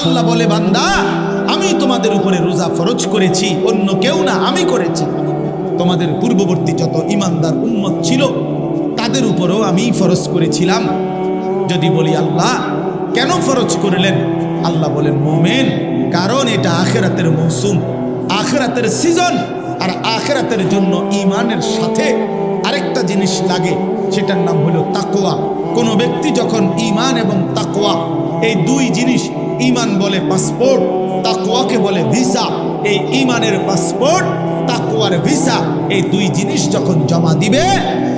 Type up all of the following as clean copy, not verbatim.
আল্লাহ বলে, বান্দা আমি তোমাদের উপরে রোজা ফরজ করেছি, অন্য কেউ না, আমি করেছি। তোমাদের পূর্ববর্তী যত ইমানদার উম্মত ছিল তাদের উপরেও আমি ফরজ করেছিলাম। যদি বলি আল্লাহ কেন ফরজ করলেন, আল্লাহ বলেন, মুমিন, কারণ এটা আখিরাতের মৌসুম, আখিরাতের সিজন। আর আখিরাতের জন্য ঈমানের সাথে আরেকটা জিনিস লাগে, সেটার নাম হলো তাকওয়া। কোনো ব্যক্তি যখন ঈমান এবং তাকওয়া, এই দুই জিনিস, ঈমান বলে পাসপোর্ট, তাকওয়াকে বলে ভিসা, এই ঈমানের পাসপোর্ট, তাকওয়ার ভিসা, এই দুই জিনিস যখন জমা দিবে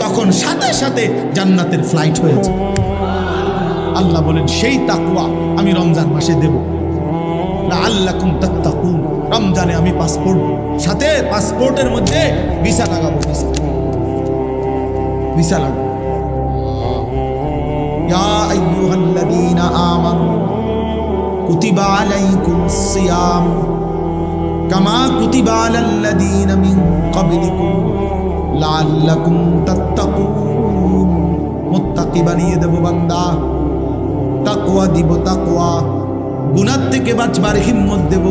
তখন সাথে সাথে জান্নাতের ফ্লাইট হয়েছে। আল্লাহ বলেন, সেই তাকওয়া আমি রমজান মাসে দেব। লাআল্লাকুম তাত্তাকুন, রমজানে আমি পাসপোর্ট, সাথে পাসপোর্টের মধ্যে ভিসা লাগাবো, ভিসা লাগাবো। ইয়া আইয়ুহাল্লাযীনা আমানু কুতিবা আলাইকুমুস সিয়াম কামা কুতিবা আলাল্লাযীনা মিন ক্বাবলিকুম লাআল্লাকুম তাত্তাকুন। মুত্তাকি বানিয়ে দেব বান্দা, তাকওয়া দিব, তাকওয়া, গুনাহ থেকে বাঁচবার হিম্মত দেব,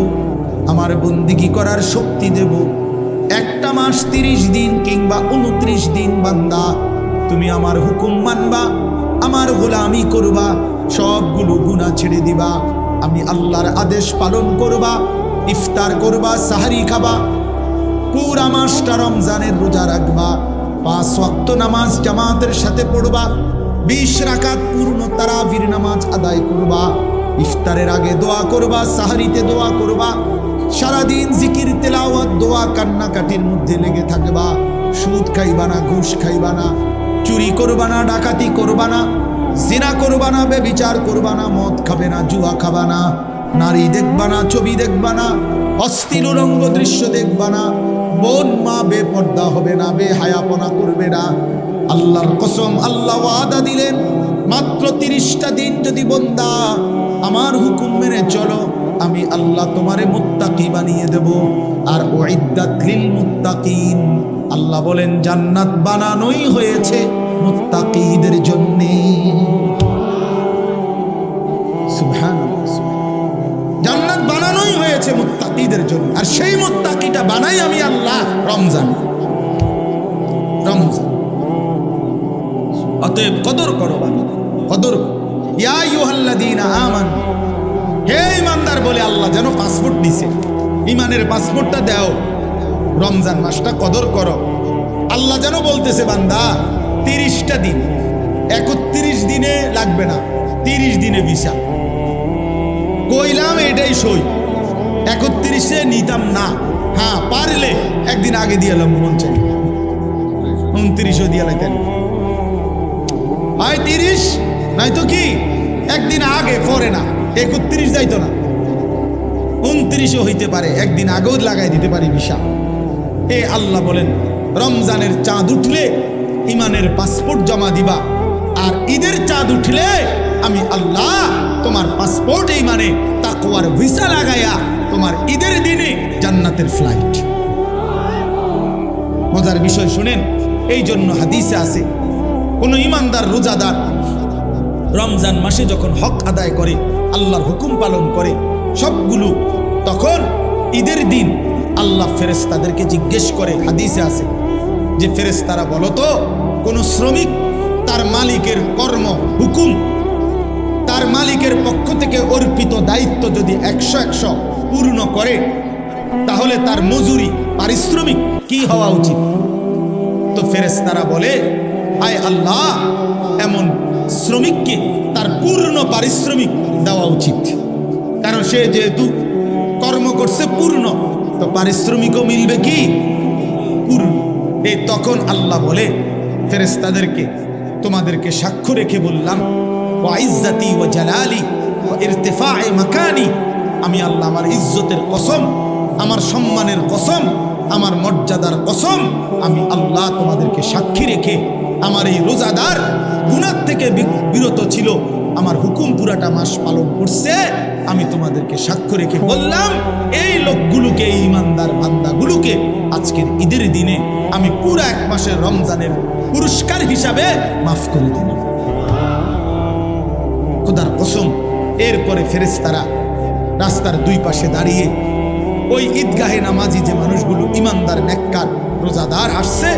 আমার বন্দেগী করার শক্তি দেব। একটা মাস 30 দিন কিংবা 29 দিন বান্দা তুমি আমার হুকুম মানবা, আমার গোলামি করবা, সবগুলো গুনাহ ছেড়ে দিবা, আমি আল্লাহর আদেশ পালন করবা, ইফতার করবা, সাহরি খাবা, পুরা মাসটা রমজানের রোজা রাখবা, 5 ওয়াক্ত নামাজ জামাতের সাথে পড়বা, 20 রাকাত পূর্ণ তারাবির নামাজ আদায় করবা, ইফতারের আগে দোয়া করবা, সাহরিতে দোয়া করবা, সারাদিন জিকির তেলাওয়াত দোয়া কান্নাকাটির মধ্যে লেগে থাকবা। সুদ খাইবা না, ঘুষ খাইবা না, চুরি করবা না, ডাকাতি করবা না, জিনা করবা না, ব্যভিচার করবা না, মদ খাবে না, জুয়া খাবা না, নারী দেখবা না, ছবি দেখবা না, অশ্লীল উলঙ্গ দৃশ্য দেখবা না, বোন মা বেপর্দা হবে না, বেহায়াপনা করবে না। আল্লাহর কসম, আল্লাহ ওয়াদা দিলেন, মাত্র 30টা দিন যদি বান্দা আমার হুকুম মেনে চলো, আমি আল্লাহ তোমারে মুত্তাকি বানিয়ে দেব। আর উইদ্দাত লিল মুত্তাকিন, আল্লাহ বলেন জান্নাত বানানোই হয়েছে মুত্তাকিদের জন্য। সুবহানাল্লাহ, জান্নাত বানানোই হয়েছে মুত্তাকিদের জন্য। আর সেই মুত্তাকিটা বানাই আমি আল্লাহ রমজান। রমজান অতএব কদর করো বান্দা, কদর। ইয়া আইয়ুহাল্লাযীনা আমানু, হে ইমানদার বলে আল্লাহ যেন পাসপোর্ট দিছে, ইমানের পাসপোর্টটা দাও, রমজান মাসটা কদর করো। আল্লাহ যেন বলতেছে, বান্দা 30টা দিন, 31 দিনে লাগবে না, 30 দিনে ভিসা। কইলাম এটাই সই, 31-এ নিতাম না, হ্যাঁ পারলে একদিন আগে দিয়ে এলাম, মন চাই 29ও দিয়ে লাইতেন, হয় 30 নাই তো কি একদিন আগে, পরে না, 31 যাইতো না, 29ও হইতে পারে, একদিন আগেও লাগাই দিতে পারি ভিসা। এ আল্লাহ বলেন, রমজানের চাঁদ উঠলে ইমানের পাসপোর্ট জমা দিবা, আর ঈদের চাঁদ উঠলে আমি আল্লাহ তোমার পাসপোর্ট ইমানে তাকওয়ার ভিসা লাগাইয়া তোমার ঈদের দিনে জান্নাতের ফ্লাইট। মজার বিষয় শুনেন, এই জন্য হাদিসে আছে, কোন ইমানদার রোজাদার রমজান মাসে যখন হক আদায় করে, আল্লাহর হুকুম পালন করে সবগুলো, তখন ঈদের দিন আল্লাহ ফেরেশতাদেরকে জিজ্ঞেস করে, হাদিসে আছে যে ফেরেশতারা বলো তো, কোন শ্রমিক তার মালিকের কর্ম হুকুম, তার মালিকের পক্ষ থেকে অর্পিত দায়িত্ব যদি 100 পূর্ণ করে, তাহলে তার মজুরি, পারিশ্রমিক কি হওয়া উচিত? তো ফেরেশতারা বলে, আয় আল্লাহ, এমন শ্রমিককে তার পূর্ণ পারিশ্রমিক দেওয়া উচিত, কারণ সে যেহেতু কর্ম করছে পূর্ণ, তো পারিশ্রমিকও মিলবে কি পূর্ণ। এই তখন আল্লাহ বলে ফেরেশতাদেরকে, তোমাদেরকে সাক্ষ্য রেখে বললাম, ওয়া ইজ্জতি ওয়া জালালি ওয়া ইরতিফা'i মাকানি, আমি আল্লাহ আমার ইজ্জতের কসম, আমার সম্মানের কসম, আমার মর্যাদার কসম, আমি আল্লাহ তোমাদেরকে সাক্ষী রেখে, আমার এই রোজাদার গুনাহ থেকে বিরত ছিল, আমার হুকুম পুরাটা মাস পালন করছে, আমি তোমাদেরকে সাক্ষ্য রেখে বললাম, এই লোকগুলোকে, এই ইমানদার বান্দাগুলোকে আজকের ঈদের দিনে আমি পুরা 1 মাসের রমজানের পুরস্কার হিসাবে মাফ করে দিলাম। খোদার কসম। এরপরে ফেরেশতারা রাস্তার দুই পাশে দাঁড়িয়ে ওই ঈদগাহে নামাজি যে মানুষগুলো ইমানদার নেককার রোজাদার আসছে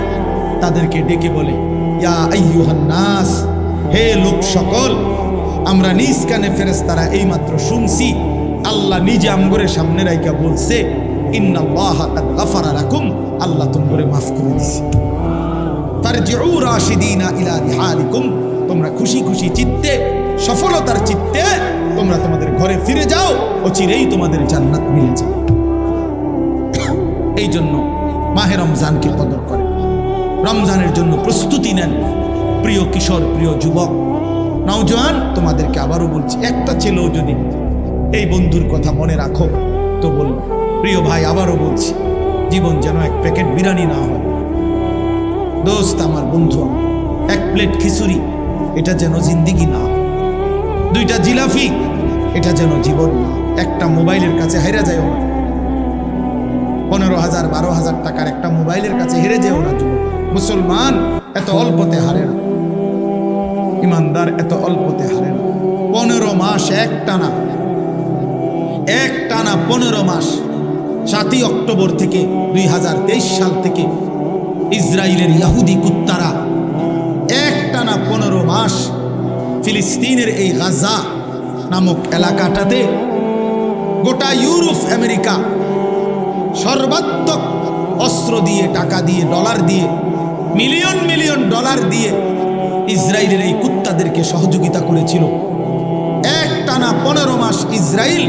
তাদেরকে ডেকে বলে, ইয়া আইয়ুহান নাস, হে লোক সকল, আমরা নিজ কানে ফেরেশতারা এইমাত্র শুনছি আল্লাহ নিজে আমগরের সামনে রাইকা বলছে, ইন্নাল্লাহা কাদ গাফারা লাকুম, আল্লাহ তোমরে মাফ করে দিয়েছে। ফারজিউ রাশিদিনা ইলা রিহালিকুম, তোমরা খুশি খুশি চিত্তে, সফলতার চিত্তে তোমরা তোমাদের ঘরে ফিরে যাও, অচিরেই তোমাদের জান্নাত মিলে যাবে। এই জন্য মাহে রমজানকে কদর করে, রমজানের জন্য প্রস্তুতি নেন। প্রিয় কিশোর, প্রিয় যুবক, নওজোয়ান, তোমাদেরকে আবারও বলছি, একটা ছেলেও যদি এই বন্ধুর কথা মনে রাখো তো বলবো। প্রিয় ভাই, আবারও বলছি, জীবন যেন এক প্যাকেট বিরিয়ানি না হয়। দোস্ত আমার, বন্ধু, এক প্লেট খিচুড়ি এটা যেন জিন্দিগি না, দুইটা জিলাফি এটা যেন জীবন না, একটা মোবাইলের কাছে হেরে যায় না, 15,000 12,000 টাকার একটা মোবাইলের কাছে হেরে যেও না। যুবক মুসলমান এত অল্পতে হারে না, ইমানদার এত অল্পতে হারে না। 15 মাস একটানা 15 মাস, 7ই অক্টোবর থেকে 2023 সাল থেকে ইসরায়েলের ইহুদি কুত্তারা একটানা 15 মাস ফিলিস্তিনের এই গাজা নামক এলাকাটাতে গোটা ইউরোপ আমেরিকা সর্বাত্মক অস্ত্র দিয়ে, টাকা দিয়ে, ডলার দিয়ে, মিলিয়ন মিলিয়ন ডলার দিয়ে ইসরায়েলের এই কুত্তাদেরকে সহযোগিতা করেছিল। একটানা 15 মাস ইসরায়েল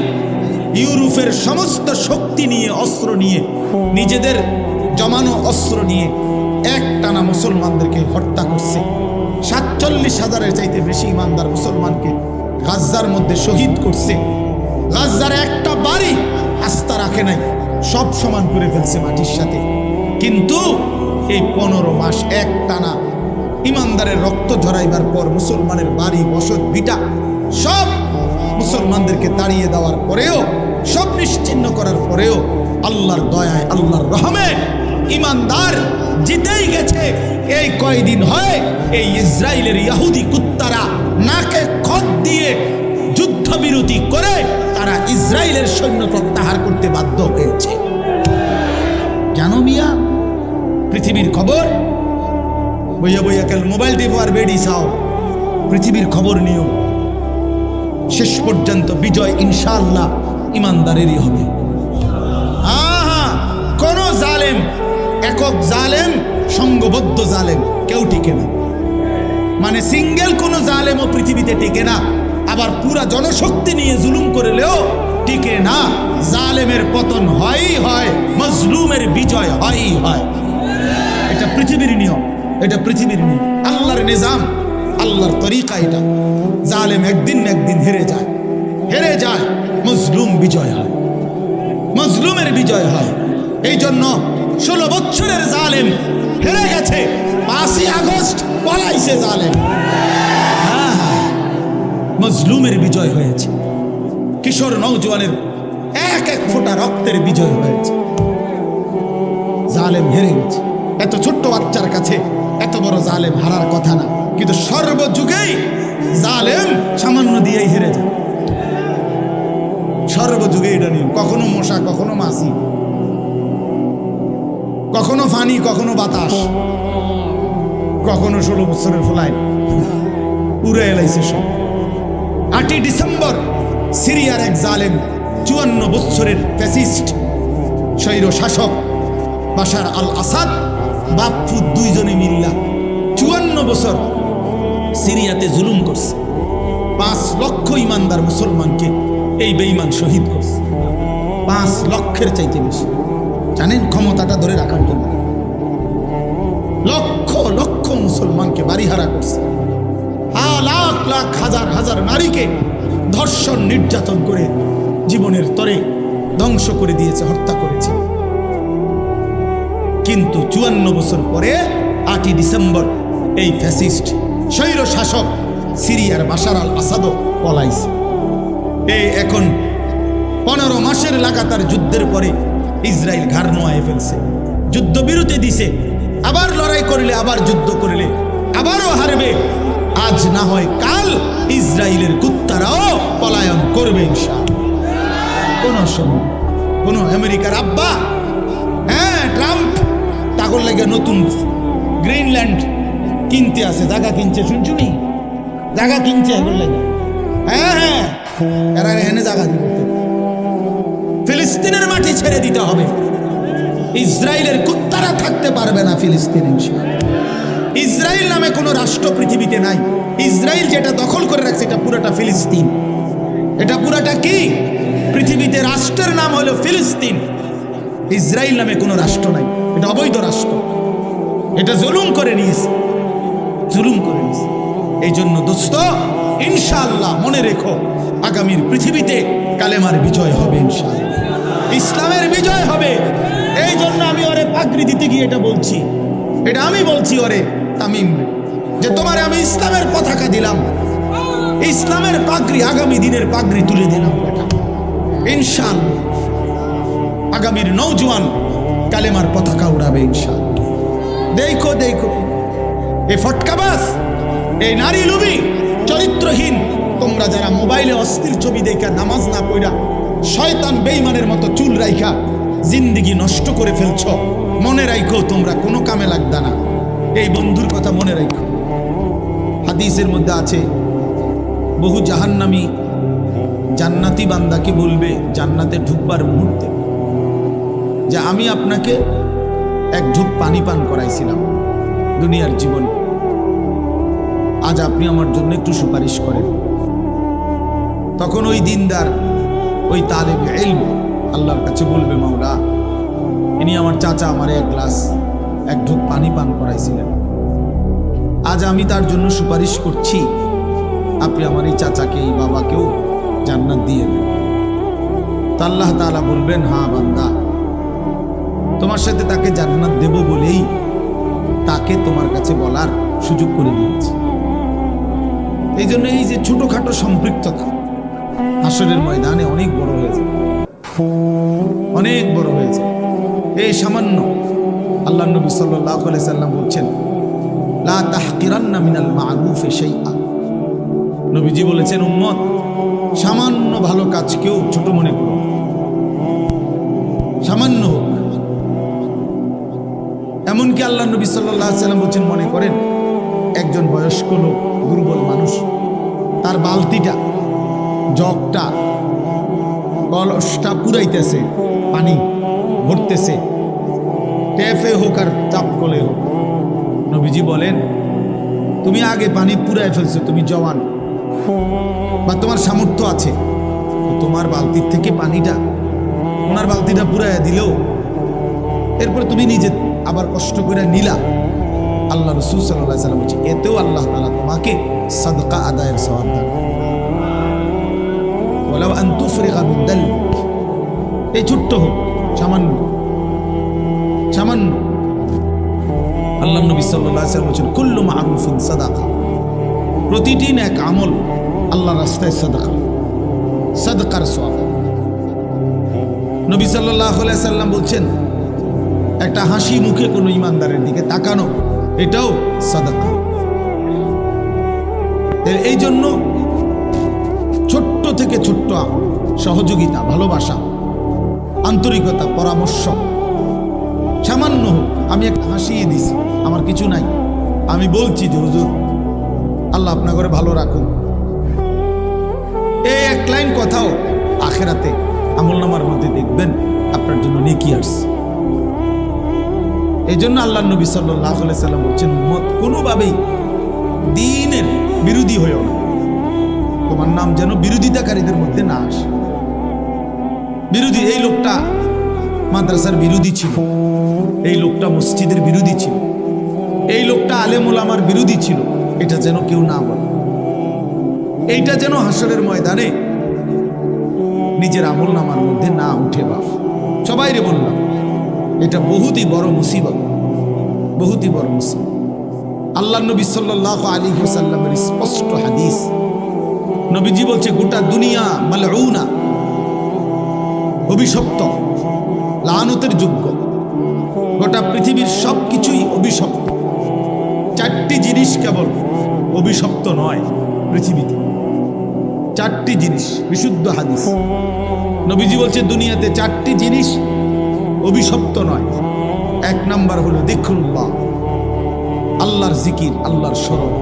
ইউরোপের সমস্ত শক্তি নিয়ে, অস্ত্র নিয়ে, নিজেদের জমানো অস্ত্র নিয়ে একটানা মুসলমানদেরকে হত্যা করছে। 47,000-এর চাইতে বেশি ইমানদার মুসলমানকে গাজ্জার মধ্যে শহীদ করছে। গাজ্জার একটা বাড়ি আস্থা রাখে নাই, সব সমান করে ফেলছে মাটির সাথে। কিন্তু এই 15 মাস একটানা ইমানদারের রক্ত ঝরাইবার পর মুসলমানের বাড়ি, বসত, ভিটা সব মুসলমানদেরকে তাড়িয়ে দেওয়ার পরেও, সব নিশ্চিহ্ন করার পরেও আল্লাহর দয়ায়, আল্লাহর রহমে ইমানদার জিতেই গেছে। এই কয়দিন হয় এই ইসরায়েলের ইহুদি কুত্তারা নাকে খত দিয়ে যুদ্ধবিরতি করে তারা ইসরায়েলের সৈন্য প্রত্যাহার করতে বাধ্য হয়েছে। জানো মিয়া, পৃথিবীর খবর বইয়া বইয়া কাল মোবাইল টিপো আর বেডি চাও, পৃথিবীর খবর নিও। শেষ পর্যন্ত বিজয় ইনশাআল্লাহ ইমানদারেরই হবে। কোন জালেম, একক জালেম, সংঘবদ্ধ জালেম কেউ টিকে না। মানে সিঙ্গেল কোন জালেমও পৃথিবীতে টিকে না। আবার পুরা জনশক্তি নিয়ে জুলুম করলেও টিকে না। জালেমের পতন হয়ই হয়, মজলুমের বিজয় হয়ই হয়। এটা পৃথিবীর নিয়ম, এটা পৃথিবীর নিয়ম, আল্লাহর নিজাম, আল্লাহর তরিকা এটা। জালেম একদিন না একদিন হেরে যায়, হেরে যায়, মজলুম বিজয় হয়, মজলুমের বিজয় হয়। এই জন্য 16 বছরের জালেম হেরে গেছে, 5ই আগস্ট পলাইছে জালেম। মজলুমের বিজয় হয়েছে, কিশোর নওজোয়ানের এক এক ফোঁটা রক্তের বিজয় হয়েছে। জালেম হেরে গেছে। এত ছোট্ট বাচ্চার কাছে এত বড় জালেম হারার কথা না, কিন্তু সর্বযুগেই জালেম সামান্য দিয়েই হেরে যায়। সর্বযুগে এটা নিয়ম। কখনো মশা, কখনো মাছি, কখনো ফানি, কখনো বাতাস, কখনো 16 বছরের ফ্লাইট উড়ে এলাইছে সব। 8ই ডিসেম্বর সিরিয়ার এক জালেম 54 বছরের ফ্যাসিস্ট স্বৈর শাসক বাশার আল আসাদ বাপ্পু দুইজনে মিল্লা 54 বছর সিরিয়াতে জুলুম করছে। 5 লক্ষ ইমানদার মুসলমানকে এই বেঈমান শহীদ করছে। 5 লক্ষের চাইতে বেশি। জানেন ক্ষমতাটা ধরে রাখার জন্য লক্ষ লক্ষ মুসলমানকে বাড়িহারা করছে। লাখ লাখ হাজার হাজার নারীকে ধর্ষণ, নির্যাতন করে জীবনের তরে ধ্বংস করে দিয়েছে, হত্যা করেছে। কিন্তু 54 বছর পরে 8ই ডিসেম্বর এই ফ্যাসিস্ট স্বৈর শাসক সিরিয়ার বাশার আল আসাদও পলাইছে। এই এখন 15 মাসের লাগাতার যুদ্ধের পরে ইসরায়েল ঘাড় নোয়ায় ফেলছে, যুদ্ধবিরতি দিছে। আবার লড়াই করলে, আবার যুদ্ধ করলে আবারও হারবে। আজ না হয় কাল ইসরায়েলের কুত্তারাও পলায়ন করবে ইনশাআল্লাহ। কোন সময় কোন আমেরিকার আব্বা, হ্যাঁ ট্রাম্প তাগর লাগে নতুন গ্রিনল্যান্ড কিনতে আছে, জায়গা কিনছে, শুনছুনি জায়গা কিনছে এগুলো লাগে। হ্যাঁ হ্যাঁ এরা এখানে জায়গা দিবে, ফিলিস্তিনের মাটি ছেড়ে দিতে হবে। ইসরায়েলের কুত্তারা থাকতে পারবে না ফিলিস্তিনে। ইসরায়েল নামে কোনো রাষ্ট্র পৃথিবীতে নাই। ইসরায়েল যেটা দখল করে রাখছে এটা পুরাটা ফিলিস্তিন। এটা পুরাটা কি? পৃথিবীতে রাষ্ট্রের নাম হলো ফিলিস্তিন। ইসরায়েল নামে কোনো রাষ্ট্র নাই, এটা অবৈধ রাষ্ট্র। এটা জুলুম করে নিয়েছে, জুলুম করে নিয়েছে। এই জন্য দোস্ত ইনশাআল্লাহ মনে রেখো, আগামীর পৃথিবীতে কালেমার বিজয় হবে, ইনশাআল্লাহ ইসলামের বিজয় হবে। এই জন্য আমি ওরে পাগড়ি দিতে গিয়ে এটা বলছি, এটা আমি বলছি ওরে তামিম, যে তোমার আমি ইসলামের পতাকা দিলাম, ইসলামের পাগড়ি, আগামী দিনের পাগড়ি তুলে দিলাম। ইনশাআল্লাহ আগামীর নওজোয়ান কালেমার পতাকা উড়াবে ইনশাআল্লাহ। দেখো দেখো এই ফটকাবাজ, এই নারী লোভী, চরিত্রহীন তোমরা যারা মোবাইলে অস্থির ছবি দেখা নামাজ না পড়া শয়তান বেঈমানের মতো চুল রাইখা জিন্দেগি নষ্ট করে ফেলছ, মনে রাখো তোমরা কোনো কামে লাগবে না। এই বন্ধুর কথা মনে রাখো। হাদিসের মধ্যে আছে বহু জাহান্নামী জান্নাতি বান্দাকে বলবে জান্নাতে ঢুকবার মুহূর্তে যে আমি আপনাকে এক ঢুক পানি পান করাইছিলাম দুনিয়ার জীবনে, আজ আপনি আমার জন্য একটু সুপারিশ করেন। তখন ওই দিনদার, ওই তালেব ইলম আল্লাহর কাছে বলবে মাওলা, ইনি আমার চাচা আমারে এক ঢুক পানি পান করাইছিলেন, আজ আমি তার জন্য সুপারিশ করছি, আপনি আমার এই চাচাকে, এই বাবাকেও জান্নাত দিয়ে দেন। তো আল্লাহ তাআলা বলবেন, হ্যাঁ বান্দা, তোমার সাথে তাকে জান্নাত দেব বলেই তাকে তোমার কাছে বলার সুযোগ করে দিয়েছি। এই জন্য এই যে ছোটখাটো সম্পৃক্ততা হাসরের ময়দানে অনেক বড় হয়েছে, অনেক বড় হয়েছে। এই সামান্য আল্লাহ নবী সাল্লাল্লাহু আলাইহি সাল্লাম বলছেন, লা তাহকিরান্না মিনাল মা'রুফি শাইআ। নবীজি বলেছেন, উম্মত সামান্য ভালো কাজকেও ছোট মনে করো, সামান্য হোক। এমনকি আল্লাহ নবী সাল্লাল্লাহু আলাইহি সাল্লাম বলছেন, মনে করেন একজন বয়স্ক লোক, দুর্বল মানুষ, তার বালতিটা, জগটা, কলসটা পুরাইতেছে, পানি ভরতেছে, ট্যাপে হোক আর চাপ কলে হোক। নবীজি বলেন, তুমি আগে পানি পুরাই ফেলছো, তুমি জওয়ান বা তোমার সামর্থ্য আছে, তোমার বালতির থেকে পানিটা, ওনার বালতিটা পুরাইয়া দিলেও এরপর তুমি নিজে আবার কষ্ট করে নিলা। আল্লাহ রাসূল সাল্লাল্লাহু আলাইহি সাল্লাম বলছে, এতেও আল্লাহ তাআলা তোমাকে সাদকা আদায়ের সওয়াব দেন। ওয়ালাউ আন তুফরিগা মিন দালক, এই ছোট্ট হোক, সামান্য সামান্য। আল্লাহ নবী সাল্লাল্লাহু আলাইহি সাল্লাম বলেছেন, কুল্লু মা'রুফিন সাদাকা, প্রতিটি নেক আমল আল্লাহর রাস্তায় সাদাকা, সাদকার সওয়াব। নবী সাল্লাল্লাহু আলাইহি সাল্লাম বলছেন, একটা হাসি মুখে কোনো ইমানদারের দিকে তাকানো, এটাও সাদাকা। এই জন্য ছোট্ট থেকে ছোট্ট সহযোগিতা, ভালোবাসা, আন্তরিকতা, পরামর্শ সামান্য হোক, আমি একটা হাসিয়ে দিছি, আমার কিছু নাই, আমি বলছি যে হুজুর আল্লাহ আপনার ঘরে ভালো রাখুন, এই এক লাইন কথাও আখিরাতে আমলনামার মধ্যে দেখবেন আপনার জন্য নেকি আসছে। এই জন্য আল্লাহ নবী সাল্লাল্লাহু আলাইহি সাল্লাম বলছেন, উম্মত কোনোভাবেই দ্বীনের বিরোধী হয়েও না, তোমার নাম যেন বিরোধিতাকারীদের মধ্যে না আসে। বিরোধী, এই লোকটা মাদ্রাসার বিরোধী ছিল, এই লোকটা মসজিদের বিরোধী ছিল, এই লোকটা আলেম ওলামার বিরোধী ছিল, এটা যেন কেউ না বলে। এইটা যেন হাসরের ময়দানে নিজের আমলনামার মধ্যে না উঠে। বাপ সবাইরে বললাম, এটা বহুতই বড় মুসিবত, বহুতই বড় মুসিবত। আল্লাহ নবী সাল্লাল্লাহু আলাইহি ওয়াসাল্লামের স্পষ্ট হাদিস, নবীজি বলছে, গোটা দুনিয়া মালউনা, অভিশপ্ত, লানতের যোগ্য, গোটা পৃথিবীর সবকিছুই অভিশপ্ত। চারটি জিনিস কেবল অভিশপ্ত নয় পৃথিবীতে, চারটি জিনিস, বিশুদ্ধ হাদিস। নবীজি বলছে দুনিয়াতে 4টি জিনিস অভিশপ্ত নয়। 1 নাম্বার হলো যিকরুল্লাহ, আল্লাহর জিকির, আল্লাহর স্মরণ।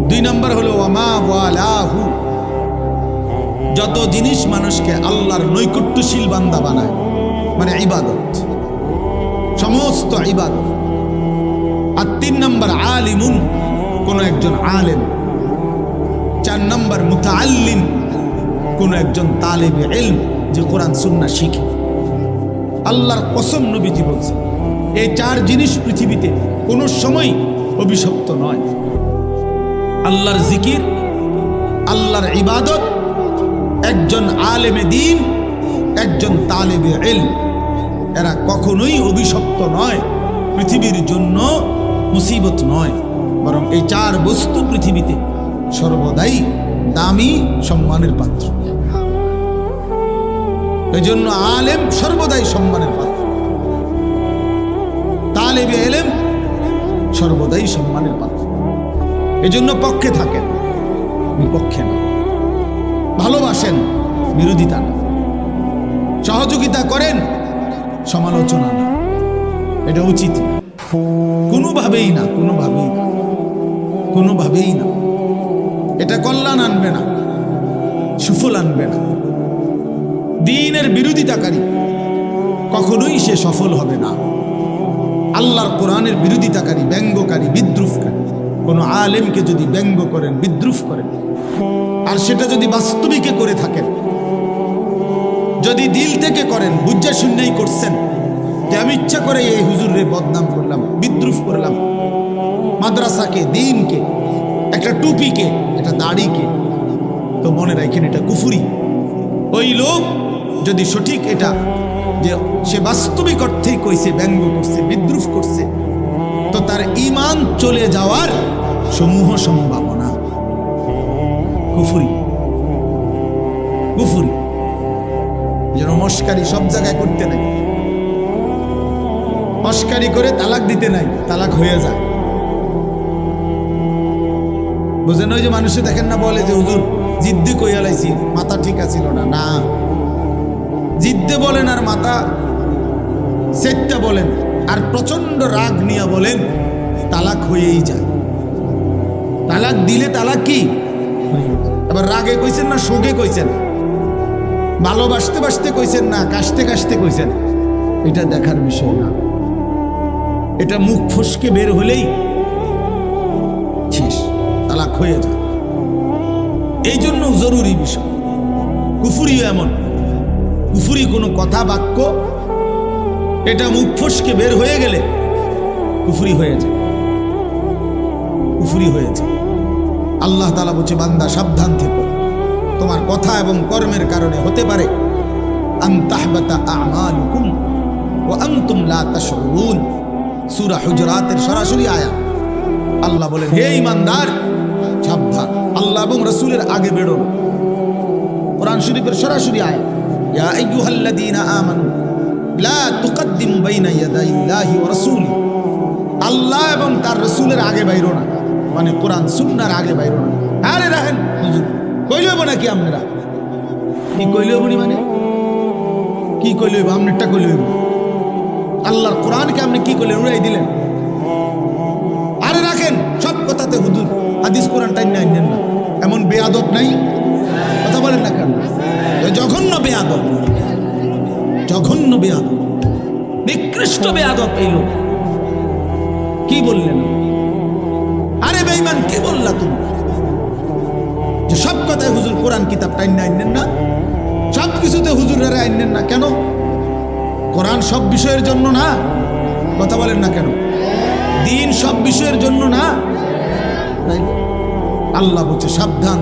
2 নাম্বার হলো ওয়ামা ওয়ালাহু, যত জিনিস মানুষকে আল্লাহর নৈকট্যশীল বান্দা বানায়, মানে ইবাদত, সমস্ত ইবাদত। আর 3 নাম্বার আলিমুন, কোন একজন আলেম। 4 নাম্বার মুতাআল্লিম, কোন একজন তালেবে ইলম, যে কোরআন সুন্নাহ শিখে। আল্লাহর কসম নবীজি বলছে এই 4 জিনিস পৃথিবীতে কোনো সময় অভিশপ্ত নয়। আল্লাহর জিকির, আল্লাহর ইবাদত, একজন আলেমে দ্বীন, একজন তালেবে ইলম, এরা কখনোই অভিশপ্ত নয়, পৃথিবীর জন্য মুসিবত নয়, বরং এই 4 বস্তু পৃথিবীতে সর্বদাই দামি, সম্মানের পাত্র। এই জন্য আলেম সর্বদাই সম্মানের পাত্র, তালেবে ইলম সর্বদাই সম্মানের পাত্র। এই জন্য পক্ষে থাকেন, বিপক্ষে না। ভালোবাসেন, বিরোধিতা না। সহযোগিতা করেন, সমালোচনা না। এটা উচিত কোনোভাবেই না, কোনোভাবেই না। এটা কল্যাণ আনবে না, সুফল আনবে না। দ্বীনের বিরোধিতাকারী কখনোই সে সফল হবে না। আল্লাহর কোরআনের বিরোধিতাকারী, ব্যঙ্গকারী, বিদ্রুপকারী, কোনো আলেমকে যদি ব্যঙ্গ করেন, বিদ্রুপ করেন, আর সেটা যদি বাস্তবিকে করে থাকেন, যদি দিল থেকে করেন, বুঝা শুনেই করছেন যে আমি ইচ্ছা করে এই হুজুরের বদনাম করলাম, বিদ্রুপ করলাম, মাদ্রাসাকে, দ্বীনকে, একটা টুপিকে, একটা দাড়িকে, তো মনে রাখেন এটা কুফরি। ওই লোক যদি সঠিক এটা যে সে বাস্তবিক অর্থেই কইছে, ব্যঙ্গ করছে, বিদ্রুপ করছে, তো তার ঈমান চলে যাওয়ার সমূহ সম্ভাবনা। কুফরি, কুফরি। যেন মস্কারি সব জায়গায় করতে নাই, মস্কারি করে তালাক দিতে নাই, তালাক হয়ে যায়। বুঝেন? ওই যে মানুষে দেখেন না, বলে যে হুজুর জিদ্দি কইয়া লাইছি, মাথা ঠিক আছিল না। না, জিদ্দে বলেন আর মাথা সেটটা বলেন আর প্রচন্ড রাগ নিয়ে বলেন, তালাক হয়েই যায়। তালাক দিলে তালাক কি? এবার রাগে কইছেন না শোকে কইছেন, ভালোবাসতে বাসতে কইছেন না কাশতে কাশতে কইছেন, এটা দেখার বিষয় না। এটা মুখ ফসকে বের হলেই শেষ, তালাক হয়ে যায়। এই জন্য জরুরি বিষয়। কুফুরিও এমন, কুফুরি কোনো কথা বাক্য এটা মুখ ফসকে বের হয়ে গেলে কুফরি হয়ে যায়, কুফরি হয়ে যায়। আল্লাহ তাআলা বলছে, বান্দা সাবধান থেকো, তোমার কথা এবং কর্মের কারণে হতে পারে আন তাহবাতা আমালুকুম ওয়া আনতুম লা তাশউরুন। সূরা হুজুরাতের সরাসরি আয়াত। আল্লাহ বলেন, হে ঈমানদার সাবধান, আল্লাহ এবং রাসূলের আগে বেরো না। কোরআন শরীফের সরাসরি আয়াত, ইয়া আইয়ুহাল্লাযীনা আমানু লা তুকদ্দিমু বাইনা ইয়াদাইল্লাহি ওয়া রাসূলি। আল্লাহ এবং তার রাসূলের আগে বাইরো না, মানে কোরআন সুন্নাহর আগে বাইরো না। আরে রাখেন হুজুর, কইলেব নাকি আপনারা? কি কইলেব মানে কি কইলেব? আপনারটা কইলেব? আল্লাহর কোরআনকে আপনি কি করলেন? উড়াই দিলেন। আরে রাখেন, সব কথাতে হুজুর হাদিস কোরআন টাইম না, এমন বেয়াদব নাই? কথা বলেন না কেন? জঘন্য বেয়াদব, জঘন্য বেয়াদব, নিকৃষ্ট বেয়াদব এই লোক। কি বললেন? আরে বেঈমান, কি বললা তুমি যে সব কথায় হুজুর কোরআন কিতাব টাইম না আইনেন না, সব কিছুতে হুজুরেরা আইনেন না কেন? কোরআন সব বিষয়ের জন্য না? কথা বলেন না কেন? দিন সব বিষয়ের জন্য না? আল্লাহ বলছে সাবধান,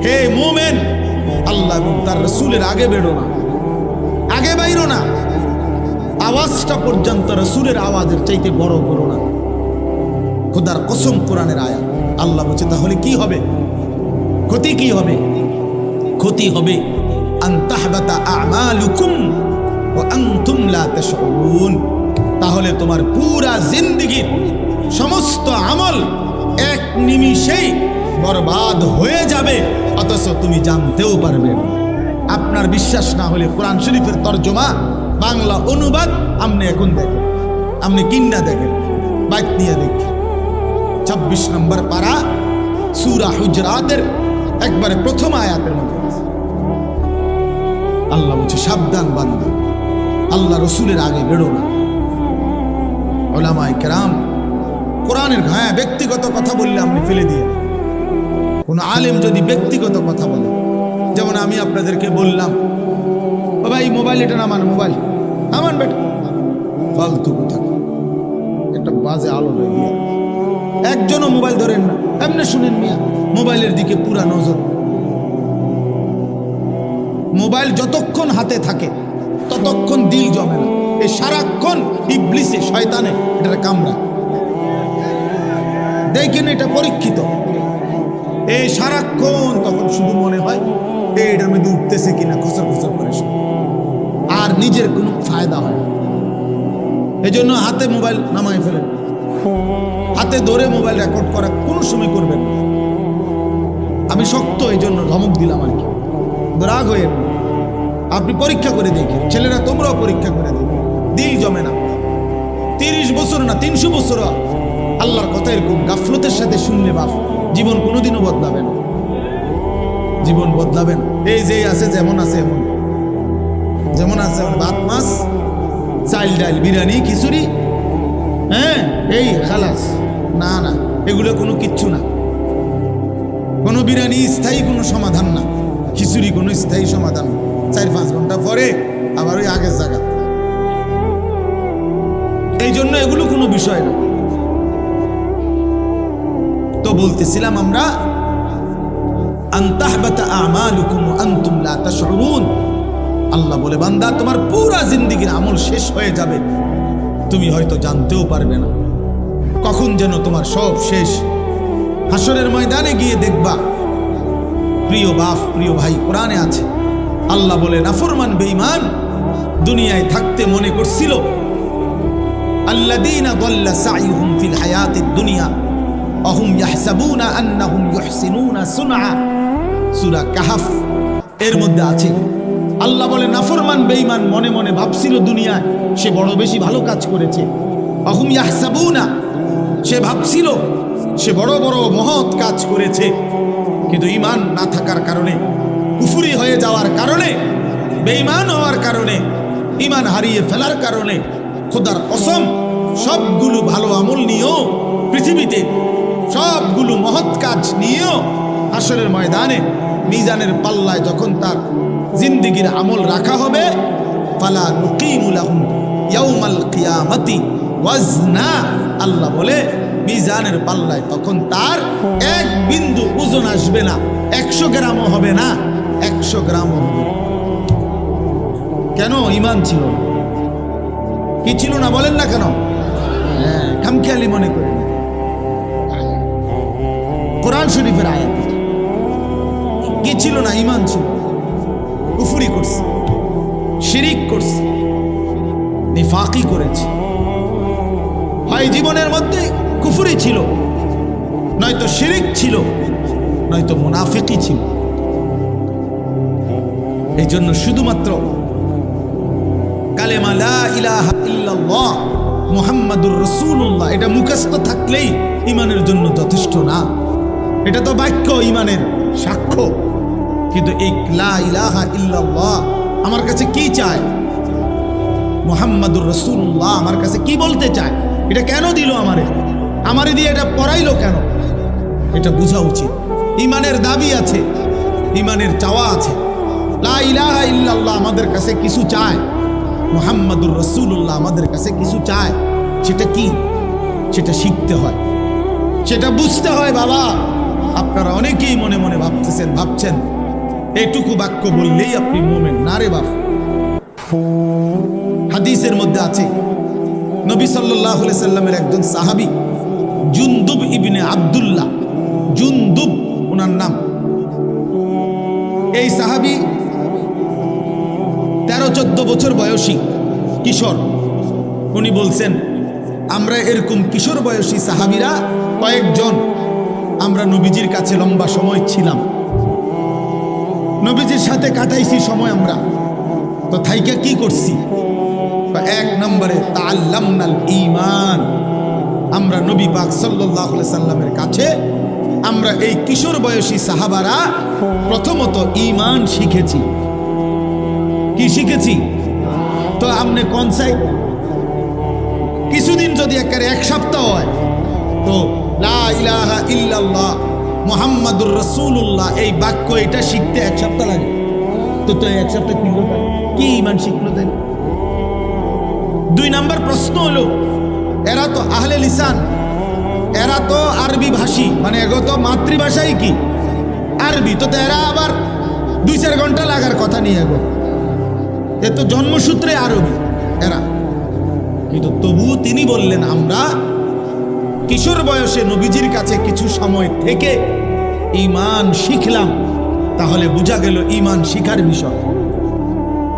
হে মুমিন, আল্লাহ এবং তার রাসূলের আগে বেরো না, আগে বাইরো না। আওয়াজটা পর্যন্ত রাসূলের আওয়াজের চাইতে বড় করো না। খোদার কসম, কোরআনের আয়াত। আল্লাহ বলছে তাহলে কি হবে? ক্ষতি কি হবে? ক্ষতি হবে আন তাহবাতা আমালুকুম ওয়া আনতুম লা তাশউরুন। তাহলে তোমার পুরা জিন্দেগীর সমস্ত আমল এক নিমিষেই বরবাদ হয়ে যাবে, অথচ তুমি জানতেও পারবে না। আপনার বিশ্বাস না হলে কোরআন শরীফের তর্জমা বাংলা অনুবাদ আপনি এখন দেখেন, আপনি কিন্না দেখেন, বাইক নিয়ে দেখেন। 26 নম্বর পারা সূরা হুজরাতের একবারে প্রথম আয়াতের মধ্যে আল্লাহ বলছে, সাবধান বান্দা, আল্লাহ রসুলের আগে বেরো না। উলামায়ে কেরাম কোরআনের ঘায়া ব্যক্তিগত কথা বললে আপনি ফেলে দিয়ে, কোন আলেম যদি ব্যক্তিগত কথা বলে, যেমন আমি আপনাদেরকে বললাম, ও ভাই মোবাইল এটা নামান, মোবাইল নামান বেটা, ফালতু কথা, একটা বাজে আলো লাগিয়ে একজনও মোবাইল ধরেন না, এমনি শুনেন মিয়া, মোবাইলের দিকে পুরা নজর। মোবাইল যতক্ষণ হাতে থাকে ততক্ষণ দিল জমে না, এই সারাক্ষণ ইবলিসে শয়তানে এটা কামড়া। দেখেন এটা পরীক্ষিত, এই সারাক্ষণ তখন শুধু মনে হয় এটার মধ্যে উঠতেছে কিনা, খসর খসর করে, আর নিজের কোনো ফায়দা হয়। এই জন্য হাতে মোবাইল নামায় ফেলেন, হাতে ধরে মোবাইল রেকর্ড করা কোনো সময় করবেন। আমি শক্ত এই জন্য ধমক দিলাম আর কি, রাগ হয়ে। আপনি পরীক্ষা করে দেখেন, ছেলেরা তোমরাও পরীক্ষা করে দেখো, দিল জমে না। 30 বছর না 300 বছর আল্লাহর কথা এরকম গাফলতের সাথে শুনলে বাপ, জীবন কোনোদিনও বদলাবে না, জীবন বদলাবে না। এই যে আছে যেমন আছে এমন, যেমন আছে ভাত মাছ চাল ডাল বিরিয়ানি খিচুড়ি, হ্যাঁ এই খালাস, না না এগুলো কোনো কিচ্ছু না। কোনো বিরিয়ানি স্থায়ী কোনো সমাধান না, খিচুড়ি কোনো স্থায়ী সমাধান না। 4-5 ঘন্টা পরে আবার ওই আগের জায়গা। এই জন্য এগুলো কোনো বিষয় না। তো বলতেছিলাম আমরা, আনতাহবাতা আমালুকুম ওয়া আনতুম লা তাশউরুন। আল্লাহ বলে, বান্দা তোমার পুরা জিন্দেগীর আমল শেষ হয়ে যাবে, তুমি হয়তো জানতেও পারবে না কখন যেন তোমার সব শেষ। হাসরের ময়দানে গিয়ে দেখবা, প্রিয় বাপ প্রিয় ভাই, কোরআনে আছে আল্লাহ বলে, নাফরমান বেঈমান দুনিয়ায় থাকতে মনে করছিল, আল্লাযীনা দাল্লা সাইয়ুহুম ফিল হায়াতিদ দুনিয়া ওয়া হুম ইয়াহসাবুনা আন্নাহুম ইউহসিনুনা সুনআ। সূরা কাহফ এর মধ্যে আছে আল্লাহ বলে, নাফরমান বেঈমান মনে মনে ভাবছিল দুনিয়ায় সে বড় বেশি ভালো কাজ করেছে। ওয়া হুম ইয়াহসাবুনা, সে ভাবছিল সে বড় বড় মহৎ কাজ করেছে, কিন্তু ঈমান না থাকার কারণে, কুফরি হয়ে যাওয়ার কারণে, বেঈমান হওয়ার কারণে, ঈমান হারিয়ে ফেলার কারণে, খোদার কসম সবগুলো ভালো আমল নিয়েও, পৃথিবীতে সবগুলো মহৎ কাজ নিয়েও হাসরের ময়দানে মিজানের পাল্লায় যখন তার জিন্দেগীর আমল রাখা হবে, ফালা নুকিমু লাহুম ইয়াউমাল কিয়ামাতি ওয়াজনা। আল্লাহ বলে, মিজানের পাল্লায় তখন তার এক বিন্দু ওজন আসবে না, 100 গ্রামও হবে না, 100 গ্রামও হবে। কেন? ঈমান ছিল না। কি ছিল না বলেন না কেন? হ্যাঁ, খামখেয়ালি মনে করেন। কোরআন শরীফের আয়াত, কি ছিল না? ঈমান ছিল। কুফরি করছে, শিরিক করছে, নিফাকি করেছে। হয় জীবনের মধ্যে কুফরি ছিল, নয়তো শিরিক ছিল, নয়তো মুনাফিকি ছিল। এই জন্য শুধুমাত্র কালেমা লা ইলাহা ইল্লাল্লাহ মুহাম্মাদুর রাসূলুল্লাহ এটা মুখস্থ থাকলেই ঈমানের জন্য যথেষ্ট না। এটা তো বাক্য, ঈমানের সাক্ষ্য। কিন্তু এই লা ইলাহা ইল্লাল্লাহ আমার কাছে কি চায়? মুহাম্মাদুর রাসূলুল্লাহ আমার কাছে কি বলতে চায়? এটা কেন দিল আমারে দিয়ে এটা পড়াইলো কেন? এটা বোঝা উচিত। ঈমানের দাবি আছে, ঈমানের চাওয়া আছে। লা ইলাহা ইল্লাল্লাহ আমাদের কাছে কিছু চায়, মুহাম্মাদুর রাসূলুল্লাহ আমাদের কাছে কিছু চায়। সেটা কি? সেটা শিখতে হয়, সেটা বুঝতে হয়। বাবা, আপনারা অনেকেই মনে মনে ভাবছেন এইটুকু বাক্য বললেই আপনি মুমিন। না রে বাপ। হাদিসের মধ্যে আছে, নবী সাল্লাল্লাহু আলাইহি সাল্লামের একজন সাহাবী জুনদুব ইবনে আব্দুল্লাহ, জুনদুব ওনার নাম। এই সাহাবী 13-14 বছর বয়সী কিশোর। উনি বলছেন, আমরা এরকম কিশোর বয়সী সাহাবীরা কয়েকজন আমরা নবীজির কাছে লম্বা সময় ছিলাম। নবীজির সাথে কাটাইছি সময় আমরা, তো থাইকে কি করছি? এক নম্বরে তাআল্লামনাল ঈমান, আমরা নবী পাক সাল্লাল্লাহু আলাইহি সাল্লামের কাছে আমরা এই কিশোর বয়সী সাহাবারা প্রথমত ঈমান শিখেছি। কি শিখেছি? তো আপনি কোন চাই কিছুদিন যদি একেবারে এক সপ্তাহ হয়, তো লা ইলাহা ইল্লাল্লাহ মুহাম্মাদুর রাসূলুল্লাহ এই বাক্য এটা শিখতে এক সপ্তাহ লাগে। তো এক সপ্তাহ কি করবে? কি ঈমান শিখলো তাই? দুই নাম্বার প্রশ্ন হলো, এরা তো আহলে লিসান, এরা তো আরবি ভাষী, মানে এগো তো মাতৃভাষাই কি আরবি, তো এরা আবার 2-4 ঘন্টা লাগার কথা নিয়ে এগো, এ তো জন্মসূত্রে আরবি এরা। কিন্তু তবু তিনি বললেন আমরা কিশোর বয়সে নবীজির কাছে কিছু সময় থেকে ঈমান শিখলাম। তাহলে বোঝা গেল ঈমান শিখার বিষয়।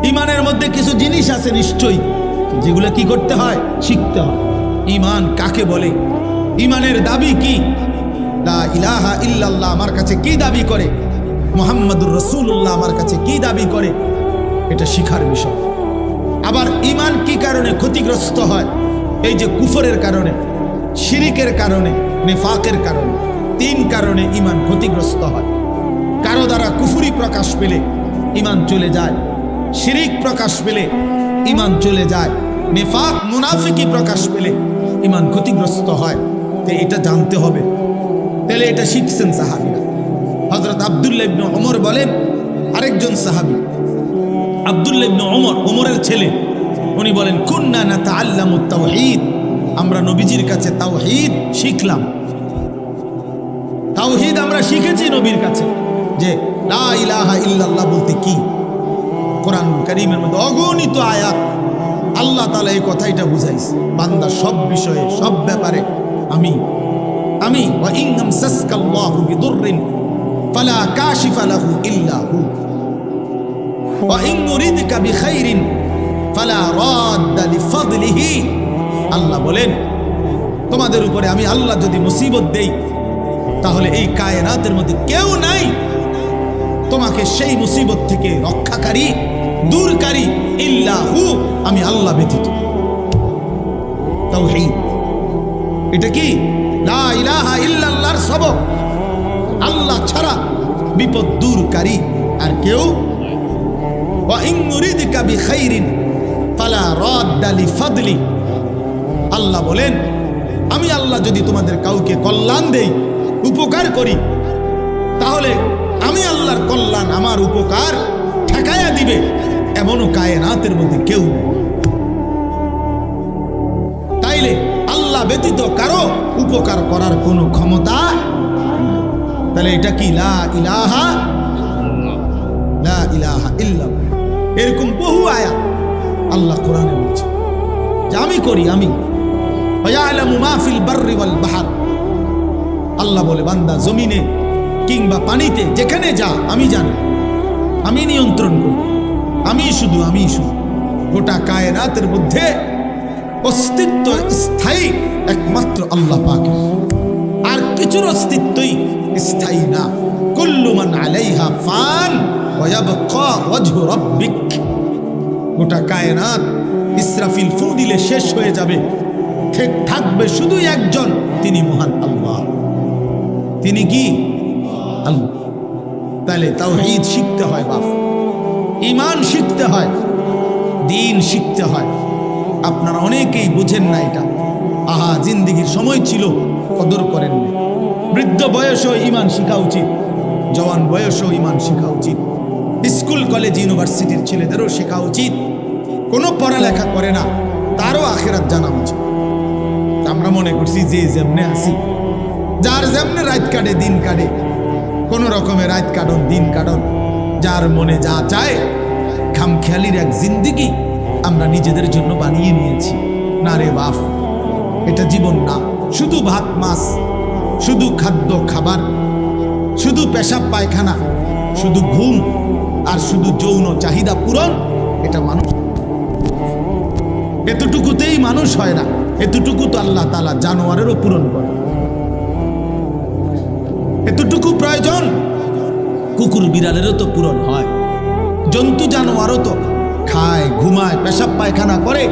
ঈমানের মধ্যে কিছু জিনিস আছে নিশ্চয়ই, যেগুলো কি করতে হয়? শিখতে হয়। ঈমান কাকে বলে? ঈমানের দাবি কি? লা ইলাহা ইল্লাল্লাহ আমার কাছে কি দাবি করে? মুহাম্মাদুর রাসূলুল্লাহ আমার কাছে কি দাবি করে? এটা শিখার বিষয়। আবার ঈমান কি কারণে ক্ষতিগ্রস্ত হয়? এই যে কুফরের কারণে, শিরিকের কারণে, নিফাকের কারণে, 3 কারণে ঈমান ক্ষতিগ্রস্ত হয়। কারো দ্বারা কুফরি প্রকাশ পেলে ঈমান চলে যায়, শিরিক প্রকাশ পেলে ঈমান চলে যায়, নিফাক মুনাফিকি প্রকাশ পেলে ঈমান ক্ষতিগ্রস্ত হয়। তো এটা জানতে হবে। তাহলে এটা শিখছেন সাহাবীরা। হযরত আব্দুল্লাহ ইবনে ওমর বলেন, আরেকজন সাহাবী আব্দুল্লাহ ইবনে ওমর, ওমরের ছেলে, উনি বলেন কুন্না নাতাআল্লামুত তাওহীদ, আমরা নবীজির কাছে তাওহীদ শিখলাম। তাওহীদ আমরা শিখেছি নবীর কাছে, যে লা ইলাহা ইল্লাল্লাহ বলতে কি। কোরআন কারীমের মধ্যে অগণিত আয়াত আল্লাহ তাআলা এই কথাটা বুঝাইছে, বান্দা সব বিষয়ে সব ব্যাপারে আমি ওয়া ইন আমসাসকাল্লাহু বিদুররিন ফালা কাশিফা লাহু ইল্লা হু ওয়া ইন ইউরিদকা বিখাইরিন ফালা রাদ্দা লিফাদলিহি। আল্লাহ বলেন তোমাদের উপরে আমি আল্লাহ যদি মুসিবত দেই, তাহলে এই কায়নাতের মধ্যে কেউ নাই তোমাকে সেই মুসিবত থেকে রক্ষাকারী, দূরকারী, ইল্লাহু, আমি আল্লাহ ব্যতীত। তাওহীদ এটা কি? লা ইলাহা ইল্লাল্লাহর সবক, আল্লাহ ছাড়া বিপদ দূরকারী আর কেউ। ওয়া ইন ইউরিদকা বিখাইরিন ফালা রাদ্দা লিফাদলি। আল্লাহ বলেন আমি আল্লাহ যদি তোমাদের কাউকে কল্যাণ দেই, উপকার করি, তাহলে আমি আল্লাহর কল্যাণ, আমার উপকার ঠেকায়া দিবে এমনও কায়নাতের মধ্যে কেউ নেই। তাইলে আল্লাহ ব্যতীত কারো উপকার করার কোনো ক্ষমতা। তাহলে এটা কি? লা ইলাহা ইল্লাল্লাহ। এরকম বহু আয়াত আল্লাহ কোরআনে বলছে যে আমি করি, আমি ইয়ালামু মা ফিল বাররি ওয়াল বাহর। আল্লাহ বলে বান্দা জমিনে কিংবা পানিতে যেখানে যা আমি জানি, আমি নিয়ন্ত্রণ করি, আমি শুধু গোটা কায়নাতের মধ্যে অস্তিত্ব স্থায়ী একমাত্র আল্লাহ পাকের, আর কিছুর অস্তিত্বই স্থায়ী না। কুল্লু মান আলাইহা ফান ওয়া ইয়াবকা ওয়াজহু রাব্বিক। গোটা কায়নাত ইসরাফিল ফু দিলে শেষ হয়ে যাবে, ঠিক থাকবে শুধু একজন, তিনি মহান আল্লাহ। তিনি কি? আল্লাহ। তাহলে তাওহীদ শিখতে হয় বাপ, ঈমান শিখতে হয়, দ্বীন শিখতে হয়। আপনারা অনেকেই বুঝেন না এটা। আহা, জিন্দেগির সময় ছিল, কদর করেন না। বৃদ্ধ বয়সেও ঈমান শিখা উচিত, জওয়ান বয়সেও ঈমান শিখা উচিত। স্কুল কলেজ ইউনিভার্সিটির ছেলেদেরও শেখা উচিত। কোনো পড়ালেখা করে না, তারও আখিরাত জানা উচিত। আমরা মনে করছি যে যেমনে আসি, যার যেমনে রাত কাটে দিন কাটে, কোন রকমে রাত কাটন দিন কাটন, যার মনে যা চায়, খামখেয়ালির এক জিন্দেগি আমরা নিজেদের জন্য বানিয়ে নিয়েছি। না রে বাপ, এটা জীবন না। শুধু ভাত মাছ, শুধু খাদ্য খাবার, শুধু পেশাব পায়খানা, শুধু ঘুম আর শুধু যৌন চাহিদা পূরণ, এটা মানুষ। এতটুকুতেই মানুষ হয় না। এতটুকু তো আল্লাহ তাআলা জানোয়ারেরও পূরণ করে। এতটুকু প্রয়োজন। কুকুর বিড়ালেরও তো পূরণ হয়, জন্তু জানোয়ারও তো খায়, ঘুমায়, পেশাব পায়খানা করে,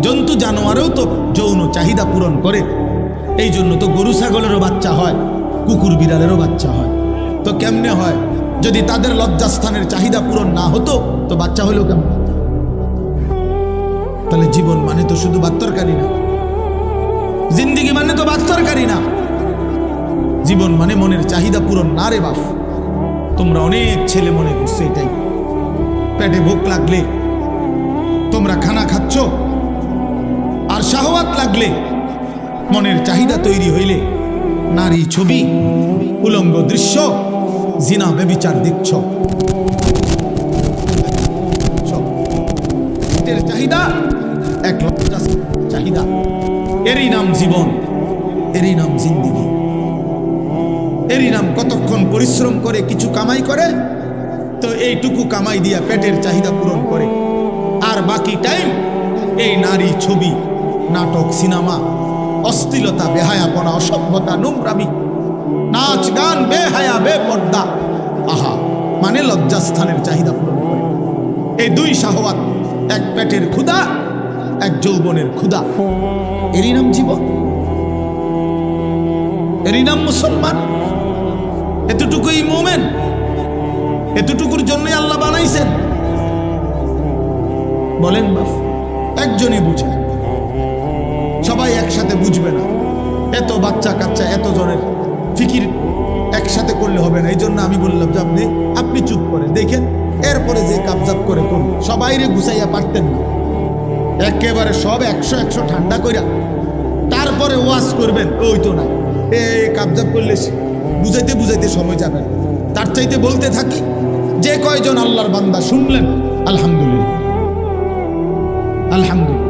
জন্তু জানোয়ারও তো যৌন চাহিদা পূরণ করে। এই জন্য তো গরু ছাগলেরও বাচ্চা হয়, কুকুর বিড়ালেরও বাচ্চা হয়। তো কেমনে হয়? যদি তাদের লজ্জাস্থানের চাহিদা পূরণ না হতো তো বাচ্চা হইল কেমন? তাহলে জীবন মানে তো শুধু ভাত তরকারি না, জিন্দিগি মানে তো ভাত তরকারি না, জীবন মানে মনের চাহিদা পূরণ না রে বাপ। তোমরা অনেক ছেলে মনে করছো এটাই, পেটে ভোক লাগলে তোমরা খানা খাচ্ছ, আর শাহওয়াত লাগলে, মনের চাহিদা তৈরি হইলে নারী ছবি, উলঙ্গ দৃশ্য, জিনা ব্যভিচার দেখছ। পেটের চাহিদা এক লজ্জা চাহিদা, এরই নাম জীবন, এরই নাম জিন্দিগি, এরই নাম কতক্ষণ পরিশ্রম করে কিছু কামাই করে, তো এইটুকু কামাই দিয়া পেটের চাহিদা পূরণ করে, আর বাকি টাইম এই নারী ছবি, নাটক, সিনেমা, অশ্লীলতা, বেহায়াপনা, অসভ্যতা, নোংরামি, নাচ গান, বেহায়া, বেপর্দা, আহা মানে লজ্জাস্থানের চাহিদা পূরণ করে। এই দুই শাহওয়াত, এক পেটের ক্ষুধা, এক যৌবনের ক্ষুধা, এরই নাম জীবন, এরই নাম মুসলমান। এতটুকুই মোমেন, এতটুকুর জন্যই আল্লাহ বানাইছেন। বলেন বাপ, একজনই বুঝে, সবাই একসাথে বুঝবে না। এত বাচ্চা কাচ্চা, এত জনের ফিকির একসাথে করলে হবে না। এই জন্য আমি বললাম যে আপনি চুপ করেন, দেখেন, এরপরে যে কাবজাব করে করুন। সবাইরে গুছাইয়া পারতেন না, একেবারে সব 100 ঠান্ডা কইরা তারপরে ওয়াজ করবেন, ওই তো না। কাবজাব করলে বুঝাইতে বুঝাইতে সময় যাবে না। তার চাইতে বলতে থাকি, যে কয়জন আল্লাহর বান্দা শুনলেন, আলহামদুলিল্লাহ, আলহামদুলিল্লাহ।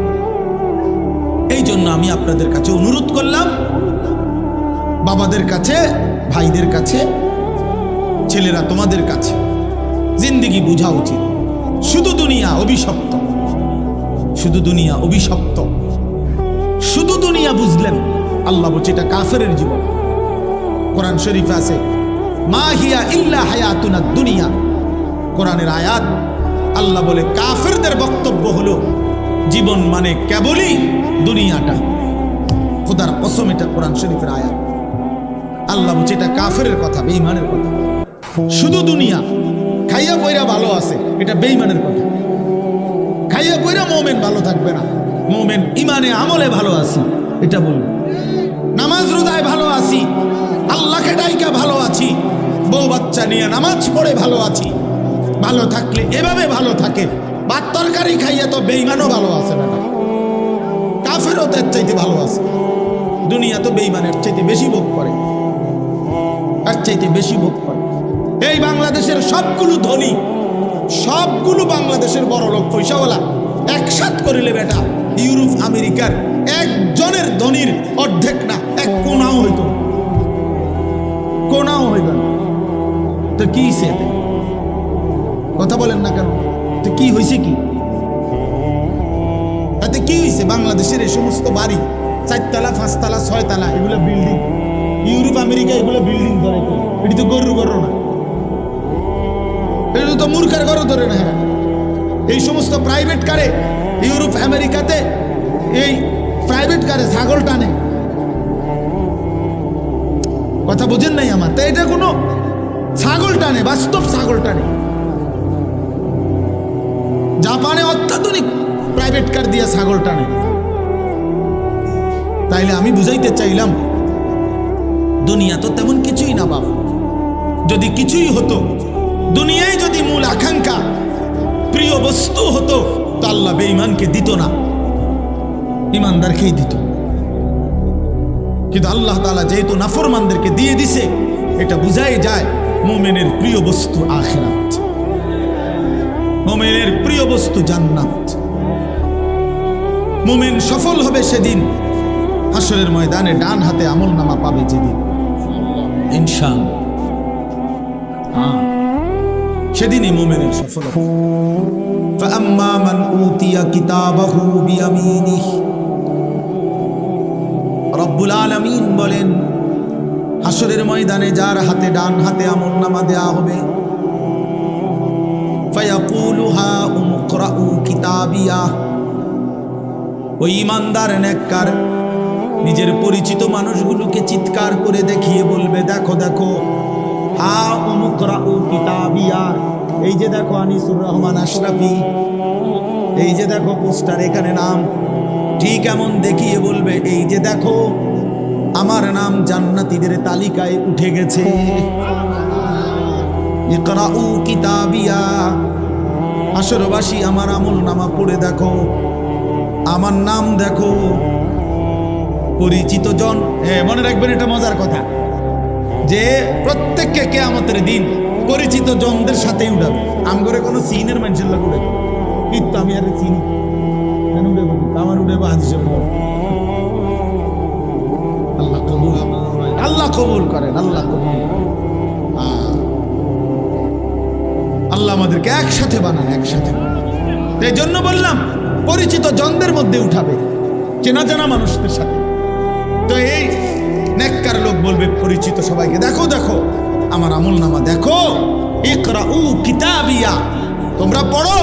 এই জন্য আমি আপনাদের কাছে অনুরোধ করলাম, বাবাদের কাছে, ভাইদের কাছে, ছেলেরা তোমাদের কাছে, জিন্দিগি বুঝা উচিত। শুধু দুনিয়া অভিশপ্ত, শুধু দুনিয়া অভিশপ্ত, শুধু দুনিয়া বুঝলেন, আল্লাহ বলছে এটা কাফেরের জীবন। কোরআন শরীফে আছে, মা হিয়া ইল্লা হায়াতুনা দুনিয়া, কোরআনের আয়াত। আল্লাহ বলে কাফেরদের বক্তব্য হলো জীবন মানে কেবলই দুনিয়াটা। খোদার কসম, এটা কোরআন শরীফের আয়াত। আল্লাহ বলছে এটা কাফেরের কথা, বেঈমানের কথা। শুধু দুনিয়া, খাইয়া পয়রা ভালো আছে, এটা বেঈমানের কথা। খাইয়া পয়রা মুমিন ভালো থাকবে না, মুমিন ইমানে আমলে ভালো আছি এটা বলবে। নামাজ রোজায় ভালো আছি, আল্লাহকে ডাইকা ভালো আছি, বউ বাচ্চা নিয়ে নামাজ পড়ে ভালো আছি, ভালো থাকলে এভাবে ভালো থাকে। ভাত তরকারি খাইয়া তো বেঈমানও ভালো আছে না, কাফেরও তার চাইতে ভালো আছে। দুনিয়া তো বেঈমানের চাইতে বেশি ভোগ করে, তার চাইতে বেশি ভোগ করে। এই বাংলাদেশের সবগুলো ধনী, সবগুলো বাংলাদেশের বড় লোক পয়সাওয়ালা একসাথ করিলে বেটা ইউরোপ আমেরিকার একজনের ধনীর অর্ধেক না, এক কোনাও হইতো, কোনাও হইত না। তো কি হয়েছে? কথা বলেন না কেন? তো কি হয়েছে? কি তাতে কি হয়েছে? বাংলাদেশের এই সমস্ত বাড়ি 4 তলা 5 তলা 6 তলা এগুলো বিল্ডিং, ইউরোপ আমেরিকা এগুলো বিল্ডিং ধরে, এটি তো গরুর ঘর না, এটা তো মূর্খের ঘর ধরে না। হ্যাঁ, এই সমস্ত প্রাইভেট কারে ইউরোপ আমেরিকাতে, এই প্রাইভেট কারে ছাগল টানে। কথা বুঝেন নাই আমার? তাই এটা কোনো ছাগল টানে, বাস্তব ছাগল টানে। জাপানে অত্যাধুনিক প্রাইভেট কার দিয়ে ছাগল টানে। তাইলে আমি বুঝাইতে চাইলাম, দুনিয়া তো তেমন কিছুই না বাপ। যদি কিছুই হতো, দুনিয়ায় যদি মূল আকাঙ্ক্ষা প্রিয় বস্তু হতো, তো আল্লাহ বেঈমানকে দিত না, ইমানদারকেই দিত। কিন্তু আল্লাহ তাআলা যেহেতু নাফরমানদেরকে দিয়ে দিছে, এটা বুঝাই যায় মুমিনের প্রিয় বস্তু আখিরাত, মুমিনের প্রিয় বস্তু জান্নাত। মুমিন সফল হবে সেদিন, হাসরের ময়দানে ডান হাতে আমলনামা পাবে যেদিন, ইনশাআল্লাহ। সেদিনই মুমিনের সফলতা। فأما من أوتي كتابه بيمينه, রব্বুল আলামিন বলেন, হাসরের ময়দানে যার হাতে ডান হাতে আমলনামা দেয়া হবে, ফায়াকুলু হা উমকরাউ কিতাবিয়া, ওই ইমানদার নেককার নিজের পরিচিত মানুষগুলোকে চিৎকার করে দেখিয়ে বলবে, দেখো দেখো, হা উমকরাউ কিতাবিয়া, এই যে দেখো আনিসুর রহমান আশরাফি, এই যে দেখো পোস্টার, এখানে নাম। ঠিক এমন দেখিয়ে বলবে, এই যে দেখো আমার নাম জান্নাতীদের তালিকায় উঠে গেছে। ইকরাউ কিতাবিয়া, হাসরবাসী আমার আমলনামা পড়ে দেখো, আমার নাম দেখো। পরিচিত জন, মনে রাখবেন এটা মজার কথা, যে প্রত্যেককে কিয়ামতের দিন পরিচিত জনদের সাথেই উঠাবে। আম করে কোনো সিনের মানুষের লোক উঠে কিন্তু আমি আর চিনি কেন উঠে আমার উঠে হাদিস। আল্লাহ কবুল, আল্লাহ কবুল করেন, আল্লাহ কবুল। আল্লাহ আমাদেরকে একসাথে বানান, একসাথে। এই জন্য বললাম পরিচিত জনদের মধ্যে উঠাবে, চেনা জানা মানুষদের সাথে। তো এই নেককার লোক বলবে পরিচিত সবাইকে, দেখো দেখো আমার আমলনামা দেখো, ইকরাউ কিতাবিয়া, তোমরা পড়ো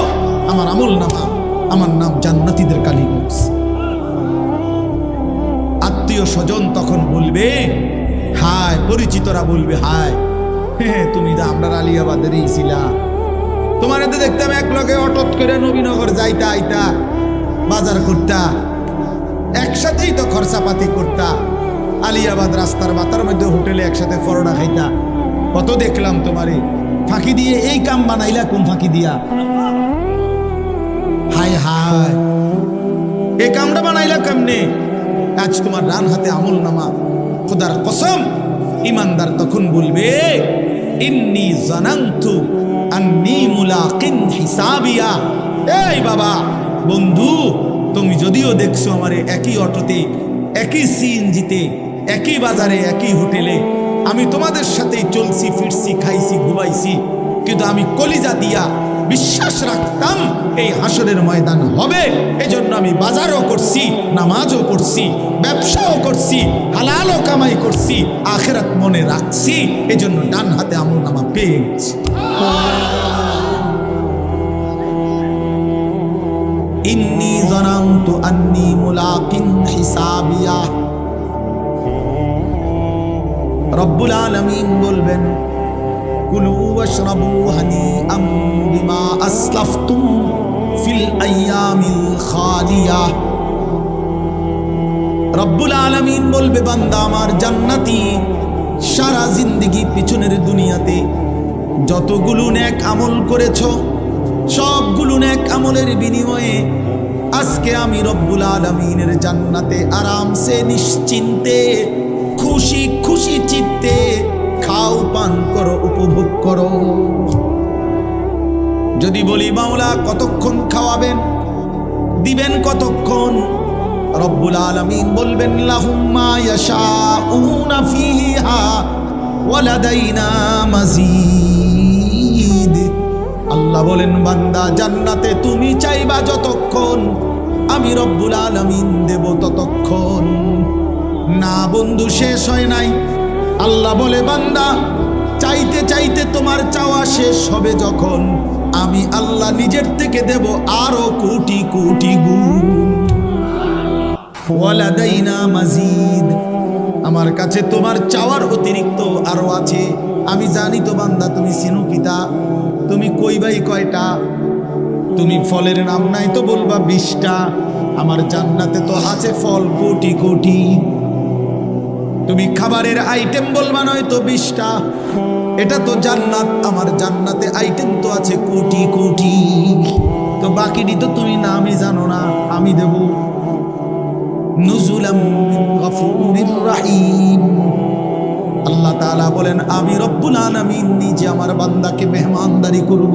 আমার আমলনামা, আমার নাম জান্নাতীদের কালিগঞ্জ। আত্মীয় স্বজন তখন বলবে হায়, পরিচিতরা বলবে হায়, তুমি তো আমরা আলিয়াবাদেরই ছিলা, তোমার এতে দেখতাম এক লগে অটত করে নবীনগর যাইতা আইতা, বাজার করতা, একসাথেই তো খরচাপাতি করতা, আলিয়াবাদ রাস্তার বাতার মধ্যে হোটেলে একসাথে পরোটা খাইতা, কত দেখলাম তোমারে, ফাঁকি দিয়ে এই কাম বানাইলা কোন ফাঁকি দিয়া? হায় হায়, এই কামটা বানাইলা কেমনে? আজ তোমার ডান হাতে আমলনামা, খোদার কসম। ইমানদার তখন বলবে, ইন্নী জানান্তু আন্নী মুলাকিন হিসাবিয়া। এই বাবা, বন্ধু, তুমি যদিও দেখছো আমারে একই অটোতে, একই সিএনজিতে, একই বাজারে, একই হোটেলে, আমি তোমাদের সাথেই চলছি ফিরছি, খাইছি ঘুমাইছি, কিন্তু আমি কলিজা দিয়া বিশ্বাস রাখতাম এই হাসরের ময়দান হবে। এজন্য আমি বাজারও করছি, নামাজও পড়ছি, ব্যবসাও করছি, হালালও কামাই করছি, আখিরাত মনে রাখছি, এজন্য ডান হাতে আমলনামা পেয়ে গেছি। ইন্নী জানান্তু আন্নী মুলাকিন হিসাবিয়া। রব্বুল আলামিন বলবেন, কুলু ওয়াশরাবু হানিআম বিমা আসলাফতুম ফিল আইয়ামিল খালিয়া। রব্বুল আলামিন বলবে, বান্দা আমার জান্নাতি, সারা জিন্দেগি পিছনের দুনিয়াতে যতগুলো নেক আমল করেছো, সবগুলো নেক আমলের বিনিময়ে আজকে আমি রব্বুল আলামিনের জান্নাতে আরামসে নিশ্চিন্তে খুশি খুশি চিত্তে খাও, পান করো, উপভোগ করো। যদি বলি মাওলা কতক্ষণ খাওয়াবেন, দিবেন কতক্ষণ? রব্বুল আলামিন বলবেন, লাহুম মা ইয়াশাউনা ফিহা ওয়া লাদাইনা মাজিদ। আল্লাহ বলেন, বান্দা জান্নাতে তুমি চাইবা যতক্ষণ, আমি রব্বুল আলামিন দেব ততক্ষণ। না বন্ধু, শেষ হয় নাই। আল্লাহ বলে, বান্দা চাইতে চাইতে তোমার চাওয়া শেষ হবে যখন, আমি আল্লাহ নিজের থেকে দেব আরো কোটি কোটি গুণ। ওয়ালাদাইনা মাজিদ, আমার কাছে তোমার চাওয়ার অতিরিক্ত আরো আছে। আমি জানি তো বান্দা তুমি চিনো কিতা, তুমি কইবাই কয়টা, তুমি ফলের নাম নাই তো বলবা 20টা, আমার জান্নাতে তো আছে ফল কোটি কোটি। তুমি খাবারের আইটেম বলবা নয়তো 20টা, এটা তো জান্নাত, আমার জান্নাতে আইটেম তো আছে কোটি কোটি। তো বাকিটি তো তুমি নামই জানো না, আমি দেব। নুজুলাম মিন গফুরির রহিম। আল্লাহ তাআলা বলেন, আমি রব্বুল আলামিন নিজে আমার বান্দাকে মেহমানদারি করব।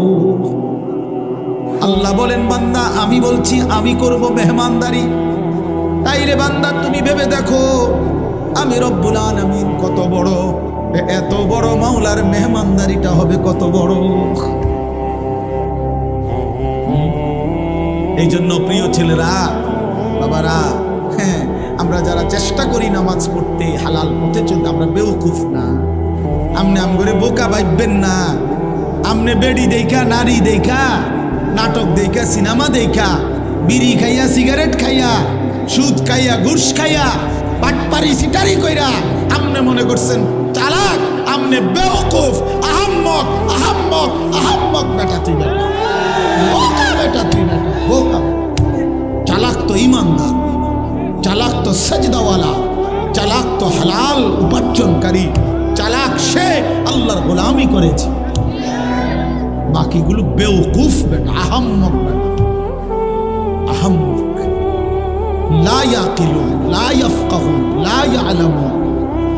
আল্লাহ বলেন, বান্দা আমি বলছি আমি করব মেহমানদারি। তাই রে বান্দা, তুমি ভেবে দেখো আমি রব্বুল আলামিন কত বড়, এত বড় মাওলার মেহমানদারিটা হবে কত বড়। এই জন্য প্রিয় ছেলেরা, বাবারা, হ্যাঁ, আমরা যারা চেষ্টা করি নামাজ পড়তে, হালাল পথে চলতে, আমরা বেওকুফ না। আমনে আম করে বোকা ভাববেন না। আমনে বেড়ি দেখা, নারী দেখা, নাটক দেখা, সিনেমা দেখা, বিড়ি খাইয়া, সিগারেট খাইয়া, সুদ খাইয়া, ঘুষ খাইয়া, বাটপারি সিটারি কইরা আমনে মনে করছেন চালাক। আমনে বেওকুফ, আহাম্মক, আহাম্মক, আহাম্মক বেটা তুই, বেটা বোকা, বেটা তুই, বেটা বোকা। চালাক তো ইমানদার, চালাক তো সাজদাওয়ালা, চালাক তো হালাল উপার্জনকারী, চালাক সে আল্লাহর গোলামি করেছে। বাকিগুলো বেওকুফ বেটা, আহাম্মক বেটা, আহাম্মক। লা ইয়াকিলুন, লা ইয়াফকাহুন, লা ইয়ালামুন।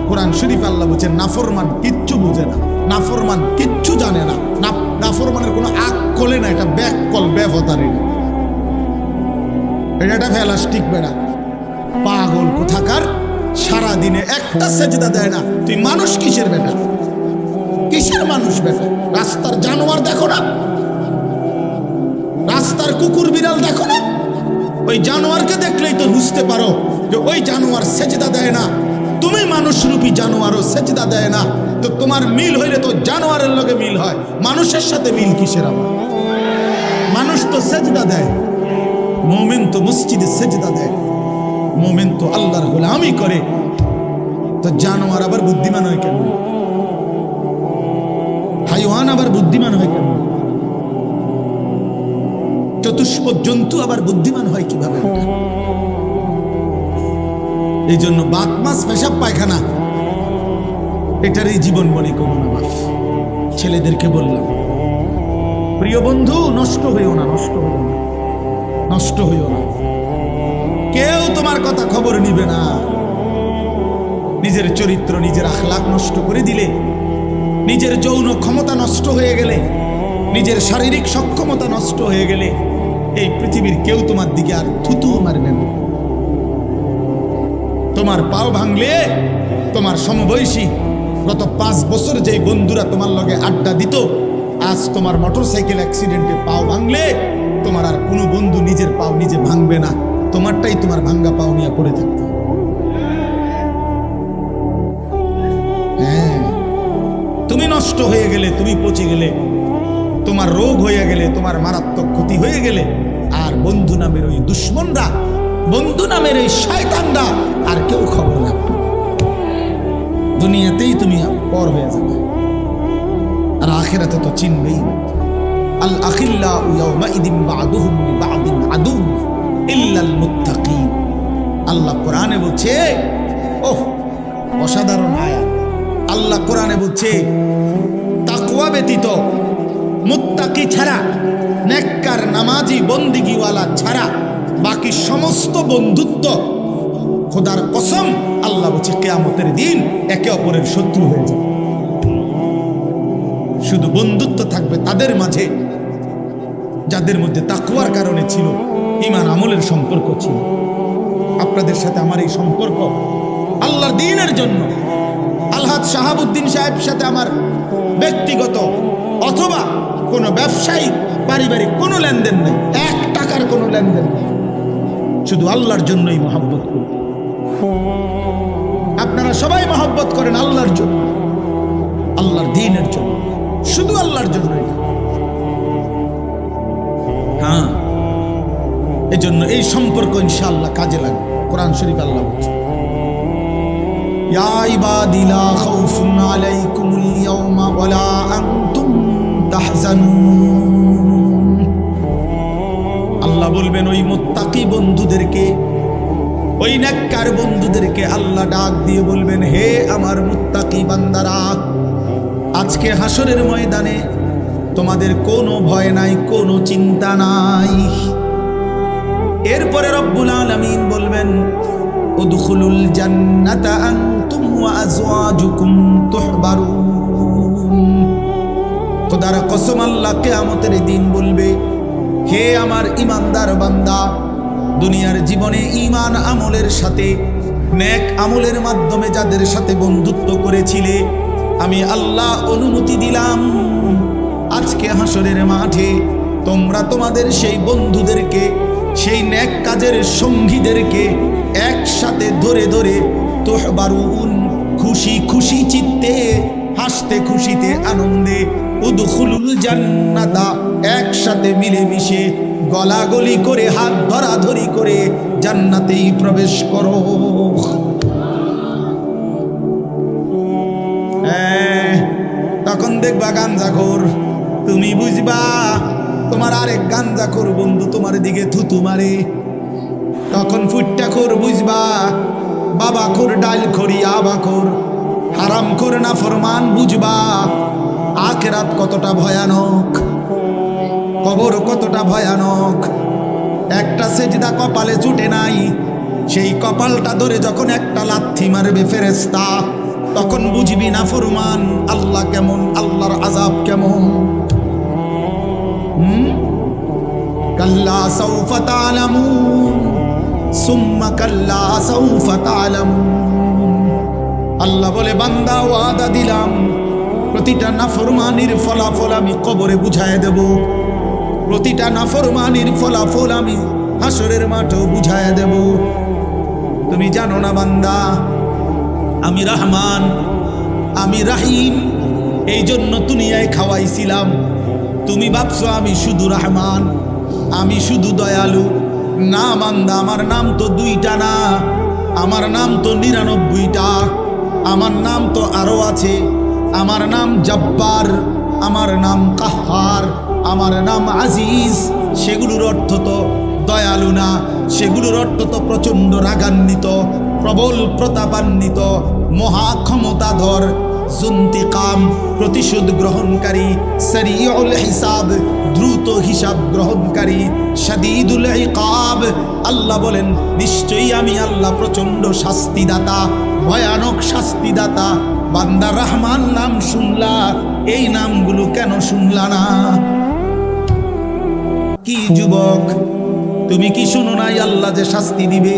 কোরআন শরীফ আল্লাহ বলেছেন নাফরমান কিচ্ছু বুঝে না, নাফরমান কিচ্ছু জানে না, নাফরমানের কোনো আকলে না, এটা ব্যাককল, ব্যবতারি না, এটা ফেলাস্টিক বেড়া, পাগল কোথাকার। সারাদিনে একটা সেজদা দেয় না। তুই মানুষ কিসের বেটা? কিসের মানুষ বেটা? রাস্তার জানোয়ার দেখো না? রাস্তার কুকুর বিড়াল দেখো না? ওই জানোয়ারকে দেখলেই তো বুঝতে পারো যে ওই জানোয়ার সেজদা দেয় না। তুমি মানুষরূপী জানোয়ারও সেজদা দেয় না। তো তোমার মিল হইলে তো জানোয়ারের লগে মিল হয়, মানুষের সাথে মিল কিসের আমার? মানুষ তো সেজদা দেয়, মুমিন তো মসজিদে সেজদা দেয়, মুমিন তো আল্লাহর গোলামি করে। তো জানোয়ার আবার বুদ্ধিমান হয় কেন? হাইওয়ান আবার বুদ্ধিমান হয় কেন? চতুষ্পদ জন্তু আবার বুদ্ধিমান হয় কিভাবে? এই জন্য বাত মাছ পেশাব পায়খানা এটারই জীবন মনে করো না। বাপ ছেলেদেরকে বললাম, প্রিয় বন্ধু, নষ্ট হইও না, নষ্ট হইও না, নষ্ট হইও না। কেউ তোমার কথা খবর নিবে না। নিজের চরিত্র, নিজের আখলাক নষ্ট করে দিলে, নিজের যৌন ক্ষমতা নষ্ট হয়ে গেলে, নিজের শারীরিক সক্ষমতা নষ্ট হয়ে গেলে, এই পৃথিবীর কেউ তোমার দিকে আর থুতু মারবে না। তোমার পাও ভাঙলে তোমার সমবয়সী গত 5 বছর যেই বন্ধুরা তোমার লগে আড্ডা দিত, আজ তোমার মোটরসাইকেল অ্যাক্সিডেন্টে পাও ভাঙলে তোমার আর কোনো বন্ধু নিজের পাও নিজে ভাঙবে না। তোমারটাই তোমার ভাঙ্গা পাও নিয়ে পড়ে থাকতে। হ্যাঁ, তুমি নষ্ট হয়ে গেলে, তুমি পচে গেলে, তোমার রোগ হয়ে গেলে, তোমার মারাত্মক ক্ষতি হয়ে গেলে, আর বন্ধু নামের ওই দুশ্মনরা, বন্ধু নামের এই শয়তানরা আর কেউ খবর না। দুনিয়াতেই তুমি পর হয়ে যাবে, আর আখিরাতে তো চিনবেই। আল আখিল্লাউ ইয়াওমাইদিন বা'দুহুম লিবা'দিন আদু ইল্লাল মুত্তাকিন। আল্লাহ কোরআনে বলছে, ওহ অসাধারণ আয়াত। আল্লাহ কোরআনে বলছে তাকওয়া ব্যতীত, মুত্তাকি ছাড়া, নেককার নামাজি বন্দিগিওয়ালা ছাড়া বাকি সমস্ত বন্ধুত্ব, খোদার কসম আল্লাহ বলছে কিয়ামতের দিন একে অপরের শত্রু হয়ে যাবে। শুধু বন্ধুত্ব থাকবে তাদের মাঝে যাদের মধ্যে তাকওয়ার কারণে ছিল, ঈমান আমলের সম্পর্ক ছিল। আপনাদের সাথে আমার এই সম্পর্ক আল্লাহর দ্বীনের জন্য। আলহাজ শাহাবুদ্দিন সাহেবের সাথে আমার ব্যক্তিগত অথবা কোনো ব্যবসায়িক পারিবারিক কোনো লেনদেন নেই, 1 টাকার কোনো লেনদেন নেই। শুধু আল্লাহর জন্যই মহব্বত করি। আপনারা সবাই মহব্বত করেন আল্লাহর জন্য, আল্লাহর দ্বীনের জন্য, শুধু আল্লাহর জন্যই। হ্যাঁ, এজন্য এই সম্পর্ক ইনশাআল্লাহ কাজে লাগবে। কোরআন শরীফ আল্লাহ বলছে, ইয়া ইবাদি লা খাউফুন আলাইকুমুল ইয়াওমা ওয়ালা আনতুম তাহজানুন। আল্লাহ বলবেন ওই মুত্তাকি বন্ধুদেরকে, ওই নেককার বন্ধুদেরকে আল্লাহ ডাক দিয়ে বলবেন, হে আমার মুত্তাকি বান্দারা, আজকে হাসরের ময়দানে তোমাদের কোনো ভয় নাই, কোনো চিন্তা নাই। এরপরে রব্বুল আলামিন বলবেন, উদখুলুল জান্নাতা আনতুম ওয়া আজওয়াজুকুম তুহবারুন। খোদার কসম আল্লাহ কিয়ামতের দিন বলবে, হে আমার ঈমানদার বান্দা, দুনিয়ার জীবনে ঈমান আমলের সাথে, নেক আমলের মাধ্যমে যাদের সাথে বন্ধুত্ব করেছিলে, আমি আল্লাহ অনুমতি দিলাম আজকে হাসরের মাঠে তোমরা তোমাদের সেই বন্ধুদেরকে, সেই নেক কাজের সঙ্গীদেরকে একসাথে ধরে ধরে তুহবারুন, খুশি খুশি চিত্তে, হাসতে খুশিতে আনন্দে, উদখুলুল জান্নাতা, একসাথে মিলেমিশে গলাগলি করে হাত ধরাধরি করে জান্নাতেই প্রবেশ করো। তখন দেখবা গাঞ্জাখোর, তুমি বুঝবা তোমার আরেক গাঞ্জাখোর বন্ধু তোমার দিকে থুতু মারে। তখন ফুট্টাখোর বুঝবা বাবাখোর, ডালখোরি, আবাখোর, হারামখোর, নাফরমান বুঝবা আখিরাত কতটা ভয়ানক, কবর কতটা ভয়ানক। একটা সেজদা কপালে জুটে নাই, সেই কপালটা ধরে যখন একটা লাথি মারবে ফেরেশতা, তখন বুঝবি না ফরমান আল্লাহ কেমন, আল্লাহর আযাব কেমন। কাল্লা সাউফা তা'লামুন সুম্মা কাল্লা সাউফা তা'লামুন। আল্লাহ বলে বান্দা ওয়াদা দিলাম প্রতিটা নাফরমানির ফলাফল আমি কবরে বুঝায় দেব, প্রতিটা নাফরমানির ফলাফল আমি হাসরের মাঠেও বুঝায় দেব। তুমি জানো না বান্দা আমি রহমান, আমি রাহিম, এই জন্য দুনিয়ায় খাওয়াইছিলাম। তুমি ভাবছো আমি শুধু রহমান, আমি শুধু দয়ালু। না বান্দা, আমার নাম তো দুইটা না, আমার নাম তো 99টা, আমার নাম তো আরো আছে। আমার নাম জব্বার, আমার নাম কাহ্হার, আমার নাম আজিজ। সেগুলোর অর্থ তো দয়ালু না, সেগুলোর অর্থ তো প্রচণ্ড রাগান্বিত, প্রবল প্রতাপান্বিত, মহা ক্ষমতাধর, জুন্তিকাম, প্রতিশোধ গ্রহণকারী, সারিউল হিসাব, দ্রুত হিসাব গ্রহণকারী, শাদীদুল ইকাব। আল্লাহ বলেন নিশ্চয়ই আমি আল্লাহ প্রচণ্ড শাস্তিদাতা, ভয়ানক শাস্তিদাতা। বান্দা রহমান নাম শুনলা, এই নামগুলো কেন শুনলা না? কি যুবক, তুমি কি শুনো নাই আল্লাহ যে শাস্তি দিবে?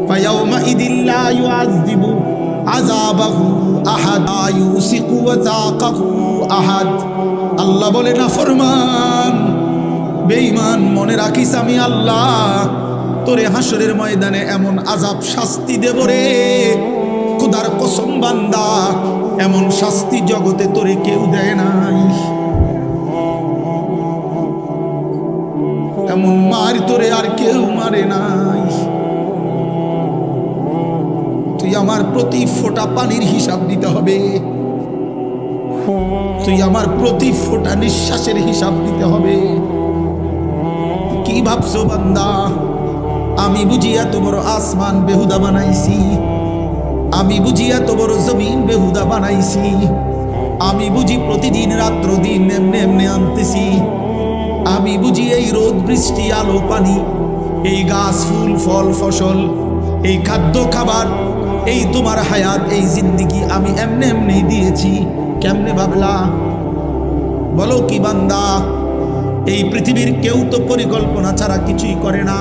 ফায়াউমাইদিল লা ইউআযিবু আযাবাহু আহাদ ইউসিকু ওয়াসাকাহু আহাদ। আল্লাহ বলে না ফরমান বেঈমান, মনে রাখিস আমি আল্লাহ তোরে হাসরের ময়দানে এমন আযাব শাস্তি দেব রে, খোদার কসম বান্দা এমন শাস্তি জগতে তোরে কেউ দেয় নাই। এমন মার তোরে আর কেউ মারে নাই। তুই আমার প্রতি ফোঁটা পানির হিসাব দিতে হবে, তুই আমার প্রতি ফোঁটা নিঃশ্বাসের হিসাব দিতে হবে। কি ভাবছো বান্দা আমি বুঝি এত বড় আসমান বেহুদা বানাইছি? আমি বুঝি এত বড় জমিন বেহুদা বানাইছি? আমি বুঝি প্রতিদিন রাত্র দিন এমনি এমনি আনতেছি? আমি বুঝি এই রোদ বৃষ্টি আলো পানি, এই গাছ ফুল ফল ফসল, এই খাদ্য খাবার, এই তোমার হায়াত, এই জিন্দিগি আমি এমনি এমনি দিয়েছি? কেমনে ভাবলা? বলো কি বান্দা, এই পৃথিবীর কেউ তো পরিকল্পনা ছাড়া কিছুই করে না।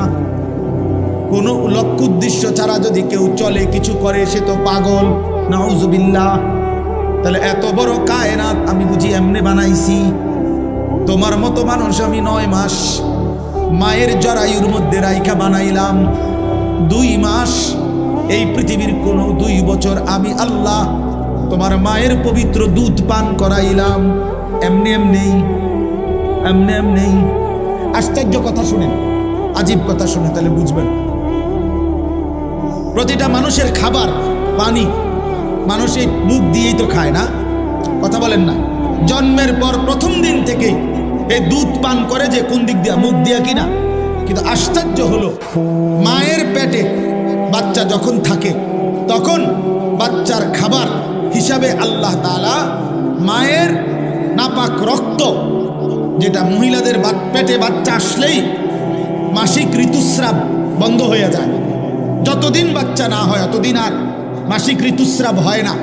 কোনো লক্ষ্য উদ্দেশ্য ছাড়া যদি কেউ চলে কিছু করে সে তো পাগল, নাউজুবিল্লাহ। তাহলে এত বড় কায়নাত আমি বুঝি এমনি বানাইছি? তোমার মতো মানুষ আমি 9 মাস মায়ের জরায়ুর মধ্যে রাইখা বানাইলাম। 2 মাস এই পৃথিবীর কোনো 2 বছর আমি আল্লাহ তোমার মায়ের পবিত্র দুধ পান করাইলাম। এমনি এমনি এমনি এমনি। আশ্চর্য কথা শুনেন, আজীব কথা শুনে তাহলে বুঝবেন। প্রতিটা মানুষের খাবার পানি মানুষ এই মুখ দিয়েই তো খায় না? কথা বলেন না? জন্মের পর প্রথম দিন থেকে এই দুধ পান করে যে কোন দিক দিয়া? মুখ দিয়া কিনা? কিন্তু আশ্চর্য হলো মায়ের পেটে বাচ্চা যখন থাকে তখন বাচ্চার খাবার হিসাবে আল্লাহ তাআলা মায়ের নাপাক রক্ত, যেটা মহিলাদের পেটে বাচ্চা আসলেই মাসিক ঋতুস্রাব বন্ধ হয়ে যায়, যতদিন বাচ্চা না হয় ততদিন আর মাসিক ঋতুস্রাব হয় না,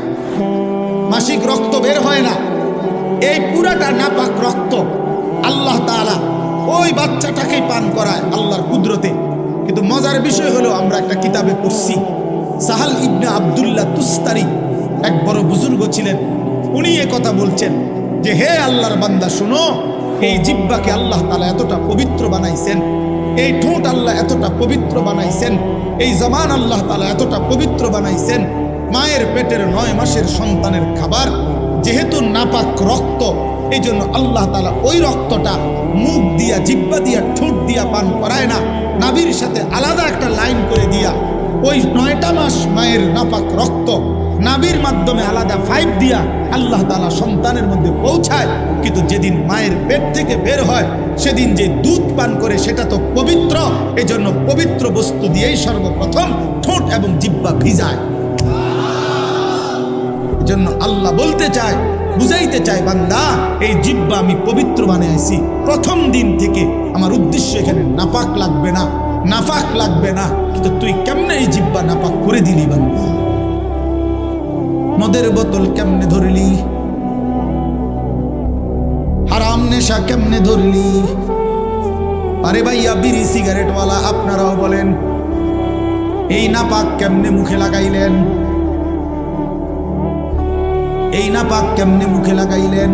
মাসিক রক্ত বের হয় না। এই পুরাটা নাপাক রক্ত আল্লাহ তাআলা ওই বাচ্চাটাকে পান করায় আল্লাহর কুদরতে। কিন্তু মজার বিষয় হলো আমরা একটা কিতাবে পড়ছি, সাহাল ইবনে আব্দুল্লাহ তুস্তারি এক বড় বুজুর্গ ছিলেন, উনি এ কথা বলছেন যে হে আল্লাহর বান্দা শোনো, এই জিহ্বাকে আল্লাহ তাআলা এতটা পবিত্র বানাইছেন, এই ঠোঁট আল্লাহ এতটা পবিত্র বানাইছেন, এই জবান আল্লাহ তাআলা এতটা পবিত্র বানাইছেন। মায়ের পেটের 9 মাসের সন্তানের খাবার যেহেতু নাপাক রক্ত, এই জন্য আল্লাহ তাআলা ওই রক্তটা মুখ দিয়া, জিহ্বা দিয়া, ঠোঁট দিয়া পান করায় না, নাভির সাথে আলাদা একটা লাইন করে দিয়া ওই 9টা মাস মায়ের নাপাক রক্ত নাভির মাধ্যমে আলাদা পাইপ দিয়া আল্লাহ তাআলা সন্তানের মধ্যে পৌঁছায়। কিন্তু যেদিন মায়ের পেট থেকে বের হয় সেদিন যে দুধ পান করে সেটা তো পবিত্র, এজন্য পবিত্র বস্তু দিয়েই সর্বপ্রথম ঠোঁট এবং জিহ্বা ভিজায়। এজন্য আল্লাহ বলতে চায়, বুঝাইতে চায়, বান্দা এই জিহ্বা আমি পবিত্র বানাইছি প্রথম দিন থেকে। আমার উদ্দেশ্য এখানে নাপাক লাগবে না, নাপাক লাগবে না, কিন্তু তুই কেমনে এই জিহ্বা নাপাক করে দিলি বান্দা? মদের বোতল কেমনে ধরলি, হারাম নেশা কেমনে ধরলি? আরে ভাইয়া বিড়ি সিগারেটওয়ালা আপনারাও বলেন, এই নাপাক কেমনে মুখে লাগাইলেন? এই নাপাক কেমনে মুখে লাগাইলেন?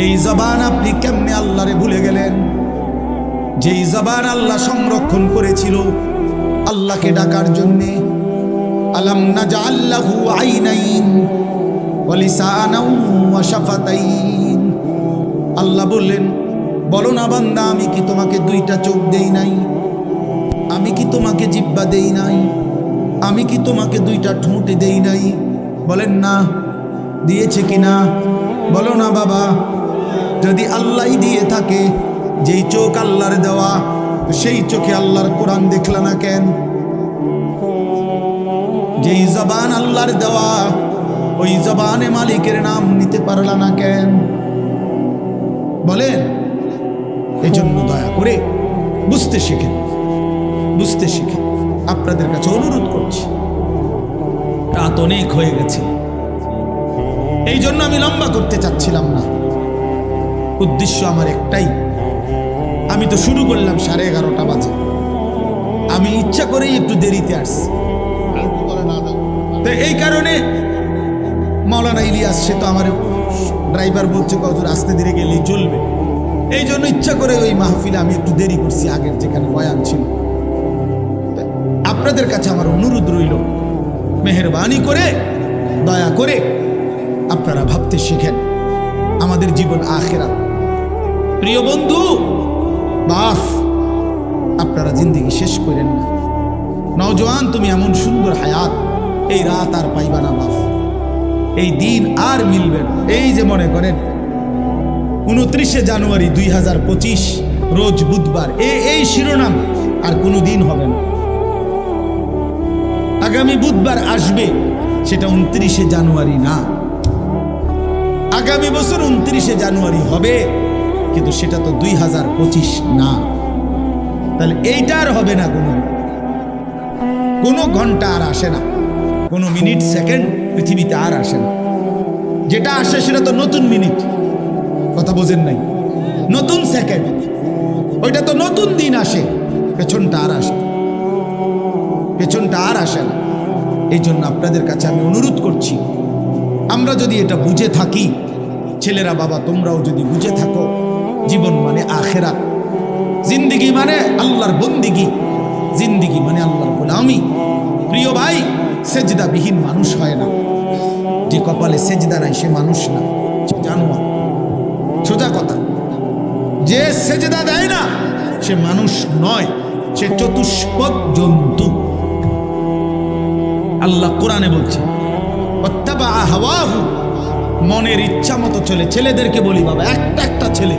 এই জবান আপনি কেমনে আল্লাহরে ভুলে গেলেন? যেই জবান আল্লাহ সংরক্ষণ করেছিল আল্লাহকে ডাকার জন্যে। আলাম নাজআল লাহু আইনাইন ওয়া লিসানাও ওয়া শাফাতাইন। আল্লাহ বললেন, বলো না বান্দা, আমি কি তোমাকে 2টা চোখ দেই নাই? আমি কি তোমাকে জিহ্বা দেই নাই? আমি কি তোমাকে 2টা ঠোঁট দেই নাই? বলেন না, দিয়েছে কিনা? বলো না বাবা। যদি আল্লাহই দিয়ে থাকে, যেই চোখ আল্লাহর দেওয়া, সেই চোখে আল্লাহর কোরআন দেখলা না কেন? যেই জবান আল্লাহর দেওয়া, ওই জবানে মালিকের নাম নিতে পারলা না কেন? বলেন। এই জন্য দয়া করে বুঝতে শিখেন, বুঝতে শিখেন। আপনাদের কাছে অনুরোধ করছি, রাত অনেক হয়ে গেছে, এই জন্য আমি লম্বা করতে চাচ্ছিলাম না। উদ্দেশ্য আমার একটাই, আমি তো শুরু করলাম 11:30 বাজে, আমি ইচ্ছা করেই একটু দেরিতে আসছি। তো এই কারণে মাওলানা ইলিয়াস, সে তো আমার ড্রাইভার বলছে কত আস্তে ধীরে গেলেই চলবে, এই জন্য ইচ্ছা করে ওই মাহফিলে আমি একটু দেরি করছি, আগের যেখানে বয়ান ছিল। আপনাদের কাছে আমার অনুরোধ রইল, মেহেরবানি করে, দয়া করে আপনারা ভাবতে শিখেন, আমাদের জীবন আখিরাত। প্রিয় বন্ধু, বাফ, আপনারা জিন্দেগি শেষ করেন না। নওজোয়ান, তুমি এমন সুন্দর হায়াত এই রাত আর পাইবা না বাফ, এই দিন আর মিলবে না। এই যে মনে করেন 29শে জানুয়ারি 2025 রোজ বুধবার, এই শিরোনাম আর কোনো দিন হবে না। আগামী বুধবার আসবে, সেটা 29শে জানুয়ারি না। আগামী বছর 29শে জানুয়ারি হবে, কিন্তু সেটা তো 2025 না। তাহলে এইটা আর হবে না, কোনো ঘন্টা আর আসে না, কোনো মিনিট সেকেন্ড পৃথিবীতে আর আসে না। যেটা আসে সেটা তো নতুন মিনিট, কথা বোঝেন নাই? নতুন সেকেন্ড, ওইটা তো নতুন দিন আসে, পেছনটা আর আসে, পেছনটা আর আসে না। এই জন্য আপনাদের কাছে আমি অনুরোধ করছি, আমরা যদি এটা বুঝে থাকি, ছেলেরা বাবা তোমরাও যদি বুঝে থাকো, জীবন মানে আখেরাত, জিন্দিগি মানে আল্লাহর বন্দিগি, জিন্দিগি মানে আল্লাহর গোলামি। প্রিয় ভাই, সেজদাবিহীন মানুষ হয় না। যে কপালে সেজদা নাই সে মানুষ না, সে জানোয়ার। সোজা কথা, যে সেজদা দেয় না সে মানুষ নয়, সে চতুষ্পদ জন্তু। আল্লাহ কোরআনে বলছে, মনের ইচ্ছা মতো চলে। ছেলেদেরকে বলি বাবা, একটা ছেলে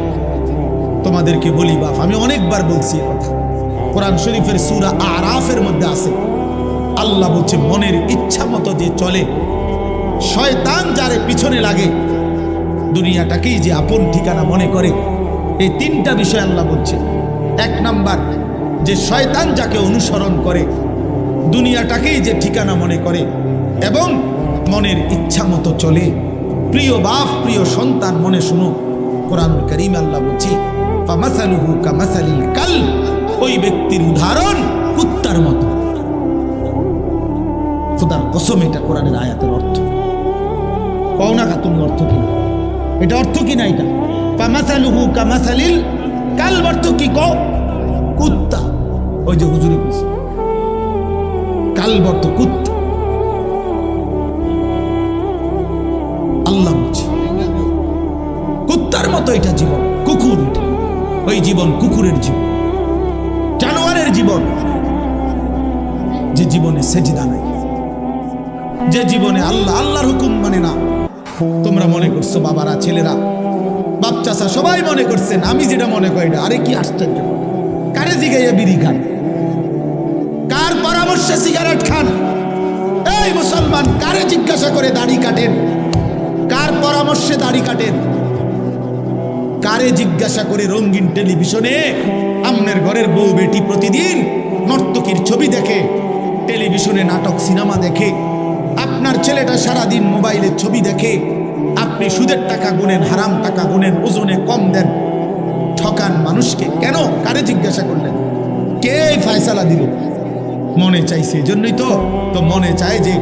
তোমাদেরকে বলি বাপ, আমি অনেকবার বলছি এ কথা, কোরআন শরীফের সূরা আরাফের মধ্যে আছে। আল্লাহ বলছে, মনের ইচ্ছা মতো যে চলে, শয়তান যারে পিছনে লাগে, দুনিয়াটাকেই যে আপন ঠিকানা মনে করে। এই 3টা বিষয় আল্লাহ বলছে। 1 নাম্বার, যে শয়তান যাকে অনুসরণ করে, দুনিয়াটাকেই যে ঠিকানা মনে করে এবং মনের ইচ্ছা মতো চলে। প্রিয় বাপ, প্রিয় সন্তান, মনে শুনো, কোরআনুল কারীম আল্লাহ বলছে, ফামাসালুহু কামাসালিল কালব, ওই ব্যক্তির উদাহরণ কুত্তার মতো। খোদার কসম, এটা কোরআনের আয়াতের অর্থ। কও না তুমি অর্থ কি? এটা অর্থ কি না? এটা ফামাসালুহু কামাসালিল কালব, অর্থ কি কো? কুত্তা। ওই যে হুজুরে বলছে কালব অর্থ কুত্তা। আল্লাহ বলছে কুত্তার মতো এটা জীবন, কুকুর এটা। ওই জীবন কুকুরের জীবন, জানোয়ারের জীবন, যে জীবনে সেজদা নাই, যে জীবনে আল্লাহ আল্লাহর হুকুম মানে না। তোমরা মনে করছো বাবারা, ছেলেরা, বাপ চাচা সবাই মনে করছেন আমি যেটা মনে করি না। আরে কি আশ্চর্য! কারে জিগাইয়া বিড়ি খান? কার পরামর্শে সিগারেট খান? এই মুসলমান, কারে জিজ্ঞাসা করে দাড়ি কাটেন? কার পরামর্শে দাড়ি কাটেন? কারে জিজ্ঞাসা করে রঙিন টেলিভিশনে আমনের ঘরের বউ বেটি প্রতিদিন নর্তকীর ছবি দেখে, টেলিভিশনে নাটক সিনেমা দেখে? আপনার ছেলেটা সারাদিন মোবাইলের ছবি দেখে, আপনি সুদের টাকা গুনেন, হারাম টাকা গুনেন, ওজনে কম দেন, ঠকান মানুষকে। কেন? কারে জিজ্ঞাসা করলেন? কে ফয়সালা দিল? মনে চাইছে, এজন্যই তো মনে চায় যে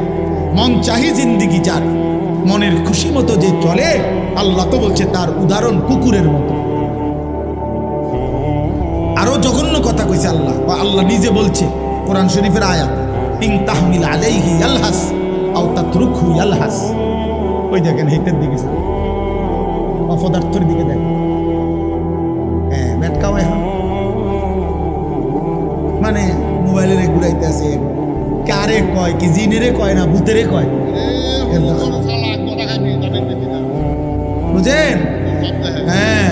মন চাহি জিন্দিগি যার, মনের খুশি মতো যে চলে, আল্লাহ তো বলছে তার উদাহরণ কুকুরের মতো। আরো জঘন্য কথা কইছে আল্লাহ, বা আল্লাহ নিজে বলছে কোরআন শরীফের আয়াত, ইন তাহমিল আলাইহি ইয়ালহাস আও তাতরুকহু ইয়ালহাস। ওই দেখেন হেতের দিকে, অপদার্থের দিকে দেখেন। হ্যাঁ, মেটকাও এখন মানে মোবাইলের ঘুরাইতে আছে। কারে কয় কি? জিনেরে কয় না ভূতেরে কয়? বুঝেন? হ্যাঁ,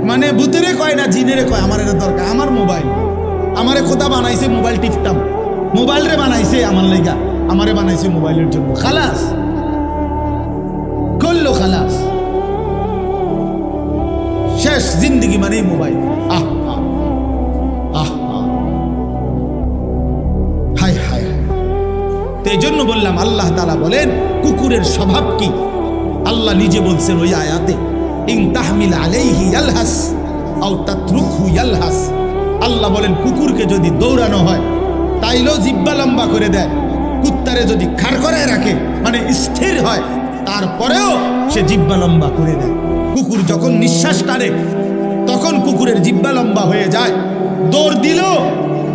মানে ভূতেরে কয় না জিনেরে কয়। আমার এটা দরকার, আমার মোবাইল, আমারে খোদা বানাইছে মোবাইল টিপতাম, মোবাইল রে বানাইছে আমার লাইগা, আমারে বানাইছে মোবাইলের জন্য। খালাস করলো, খালাস, শেষ জিন্দগি মানেই মোবাইল। আহ আহ, হায় হায়। তো এই জন্য বললাম, আল্লাহ তাআলা বলেন কুকুরের স্বভাব কি? আল্লাহ নিজে বলছেন ওই আয়াতে, ইন তাহমিল আলাইহি ইয়ালহাস আও তাতরুকহু ইয়ালহাস। আল্লাহ বলেন কুকুরকে যদি দৌড়ানো হয় তাইলেও জিব্বা লম্বা করে দেয়, কুত্তারে যদি খাড় করে রাখে মানে স্থির হয় তারপরেও সে জিব্বা লম্বা করে দেয়। কুকুর যখন নিঃশ্বাস টানে তখন কুকুরের জিব্বা লম্বা হয়ে যায়। দৌড় দিলেও,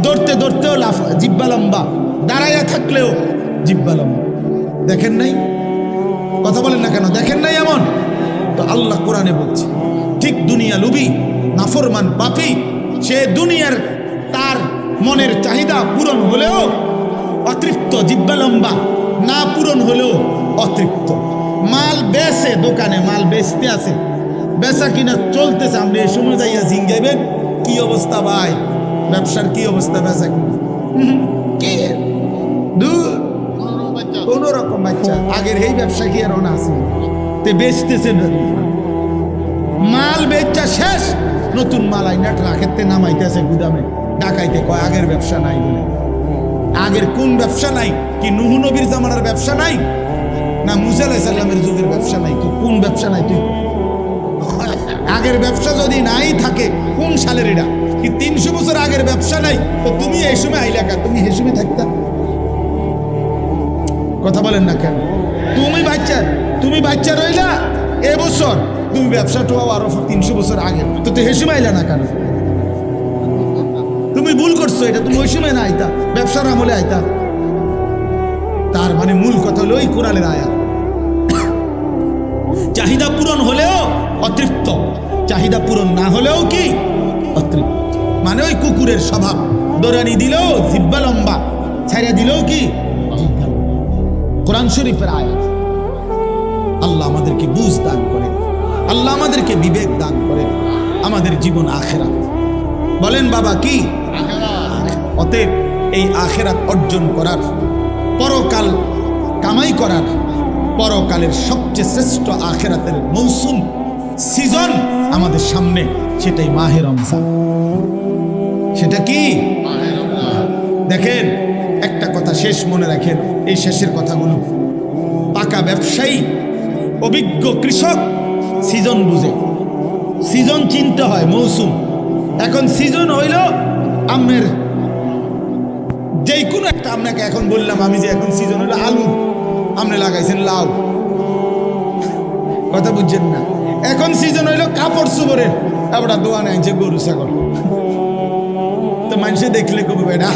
দৌড়তে দৌড়তেও জিব্বা লম্বা, দাঁড়াইয়া থাকলেও জিব্বা লম্বা। দেখেন নাই? কথা বলেন না কেন? দেখেন নাই এমন? তো আল্লাহ কোরআনে বলছে ঠিক দুনিয়া লুবি, নাফরমান পাপী, সে দুনিয়ার তার মনের চাহিদা পূরণ হলেও অতৃপ্ত, জিব্বা লম্বা, না পূরণ হলেও অতৃপ্ত। মাল বেচে, দোকানে মাল বেচতে আছে, বেচা কিনা চলতেছে, আপনি এই সময় যাইয়া জিঙ্গাইবেন কি অবস্থা ভাই, ব্যবসার কি অবস্থা, বেচা কিনা কোন রকম বাচ্চা। আগের এই ব্যবসা কি আর অনা আছে? তে বেচতেছে মাল, বেচা শেষ, নতুন মাল আইনাট রাখেতে নামাইতেছে গুদামে, ডাকাইতে কয় আগের ব্যবসা নাই বলে। আগের কোন ব্যবসা নাই? কি নূহ নবীর জামানার ব্যবসা নাই? না মুসা আলাইহিস সালামের যুগের ব্যবসা নাই? তো কোন ব্যবসা নাই? তুই আগের ব্যবসা যদি নাই থাকে কোন সালের এটা? কি 300 বছর আগের ব্যবসা নাই? তো তুমি এই সময় আইলা কা? তুমি এই সময় থাকতা? কথা বলেন না কেন? তুমি বাচ্চা রইলা এবছর, তুমি ব্যবসাটা আরো 300 বছর আগে, তো এই সময় আইলা না কেন? তুমি ভুল করছো, এটা তুমি ওই সময় না আইতা, ব্যবসার আমলে আইতা। তার মানে মূল কথা হলো ওই কোরআনের আয়াত, চাহিদা পূরণ হলেও অতৃপ্ত, চাহিদা পূরণ না হলেও কি অতৃপ্ত। মানে ওই কুকুরের স্বভাব, দৌড়ানি দিলেও জিব্বা লম্বা, ছাইড়া দিলেও কি জিব্বা লম্বা। কোরআন শরীফের আয়াত। আল্লাহ আমাদেরকে বুঝ দান করেন, আল্লাহ আমাদেরকে বিবেক দান করেন, আমাদের জীবন আখেরাত। বলেন বাবা কি? অতএব এই আখেরাত অর্জন করার, পরকাল কামাই করার, পরকালের সবচেয়ে শ্রেষ্ঠ আখেরাতের মৌসুম, সিজন আমাদের সামনে, সেটাই মাহে রমজান। সেটা কি? দেখেন একটা কথা শেষ মনে রাখেন, এই শেষের কথাগুলো। পাকা ব্যবসায়ী, অভিজ্ঞ কৃষক সিজন বুঝে, সিজন চিনতে হয়, মৌসুম। এখন সিজন হইল আমের, যেই কোনো একটা, আপনাকে এখন বললাম আমি যে এখন সিজন হলো আলু, আপনি লাগাইছেন লাউ, কথা বুঝছেন না? এখন সিজন হইলো কাপড় চোপড়ের, আমরা দোয়ানে আনছে গরু ছাগল। তো মানুষে দেখলে কবে বেড়া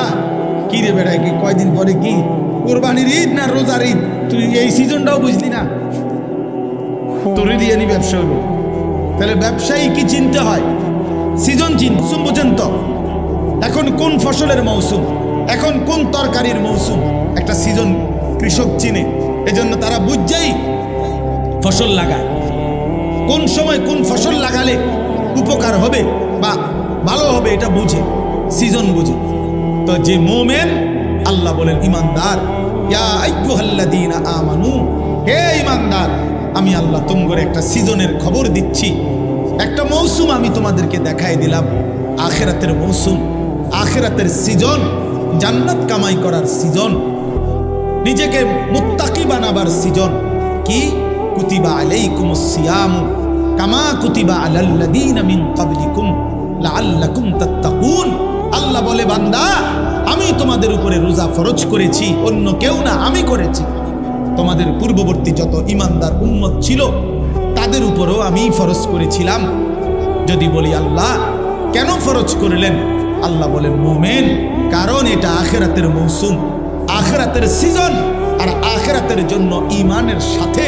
কি রে বেড়া, কি কয়দিন পরে কি কোরবানির ঈদ না রোজার ঈদ, তুই এই সিজনটাও বুঝলি না, তোরে দিয়ে নি ব্যবসা হলো। তাহলে ব্যবসায়ী কি চিনতে হয়? সিজন মৌসুম বোঝেন তো? এখন কোন ফসলের মৌসুম, এখন কোন তরকারির মৌসুম, একটা সিজন কৃষক চিনে। এজন্য তারা বুঝছেই ফসল লাগায়, কোন সময় কোন ফসল লাগালে উপকার হবে বা ভালো হবে এটা বুঝে, সিজন বুঝে। তো যে মোমেন, আল্লাহ বলেন ইমানদার, ইয়া আইয়ুহাল্লাযীনা আমানু, হে ইমানদার, আমি আল্লাহ তোমাদের একটা সিজনের খবর দিচ্ছি, একটা মৌসুম আমি তোমাদেরকে দেখাই দিলাম, আখিরাতের মৌসুম, আখিরাতের সিজন, জান্নাত কামাই করার সিজন, নিজেকে মুত্তাকি বানাবার সিজন। কি? কুতিবা আলাইকুমুস সিয়াম কামা কুতিবা আলাল্লাযীনা মিন ক্বাবলিকুম লাআল্লাকুম তাত্তাকুন। আল্লাহ বলে, বান্দা আমি তোমাদের উপরে রোজা ফরজ করেছি, অন্য কেউ না, আমি করেছি। তোমাদের পূর্ববর্তী যত ইমানদার উম্মত ছিল তাদের উপরও আমি ফরজ করেছিলাম। যদি বলি আল্লাহ কেন ফরজ করলেন? আল্লাহ বলেন মুমিন, কারণ এটা আখিরাতের মৌসুম, আখিরাতের সিজন। আর আখিরাতের জন্য ঈমানের সাথে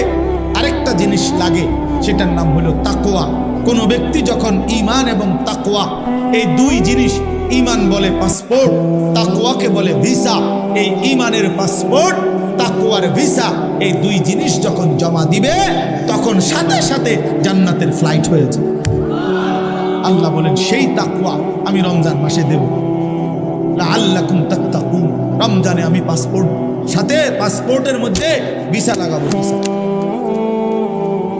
আরেকটা জিনিস লাগে, সেটার নাম হলো তাকওয়া। কোনো ব্যক্তি যখন ঈমান এবং তাকওয়া, এই দুই জিনিস, ঈমান বলে পাসপোর্ট, তাকওয়াকে বলে ভিসা, এই ঈমানের পাসপোর্ট, তাকওয়ার ভিসা, এই দুই জিনিস যখন জমা দিবে তখন সাথে সাথে জান্নাতের ফ্লাইট হয়েছে। আল্লাহ বলেন সেই তাকওয়া আমি রমজান মাসে দেব, লাআল্লাকুম তাত্তাকুন। রমজানে আমি পাসপোর্ট, সাথে পাসপোর্টের মধ্যে ভিসা লাগাবো,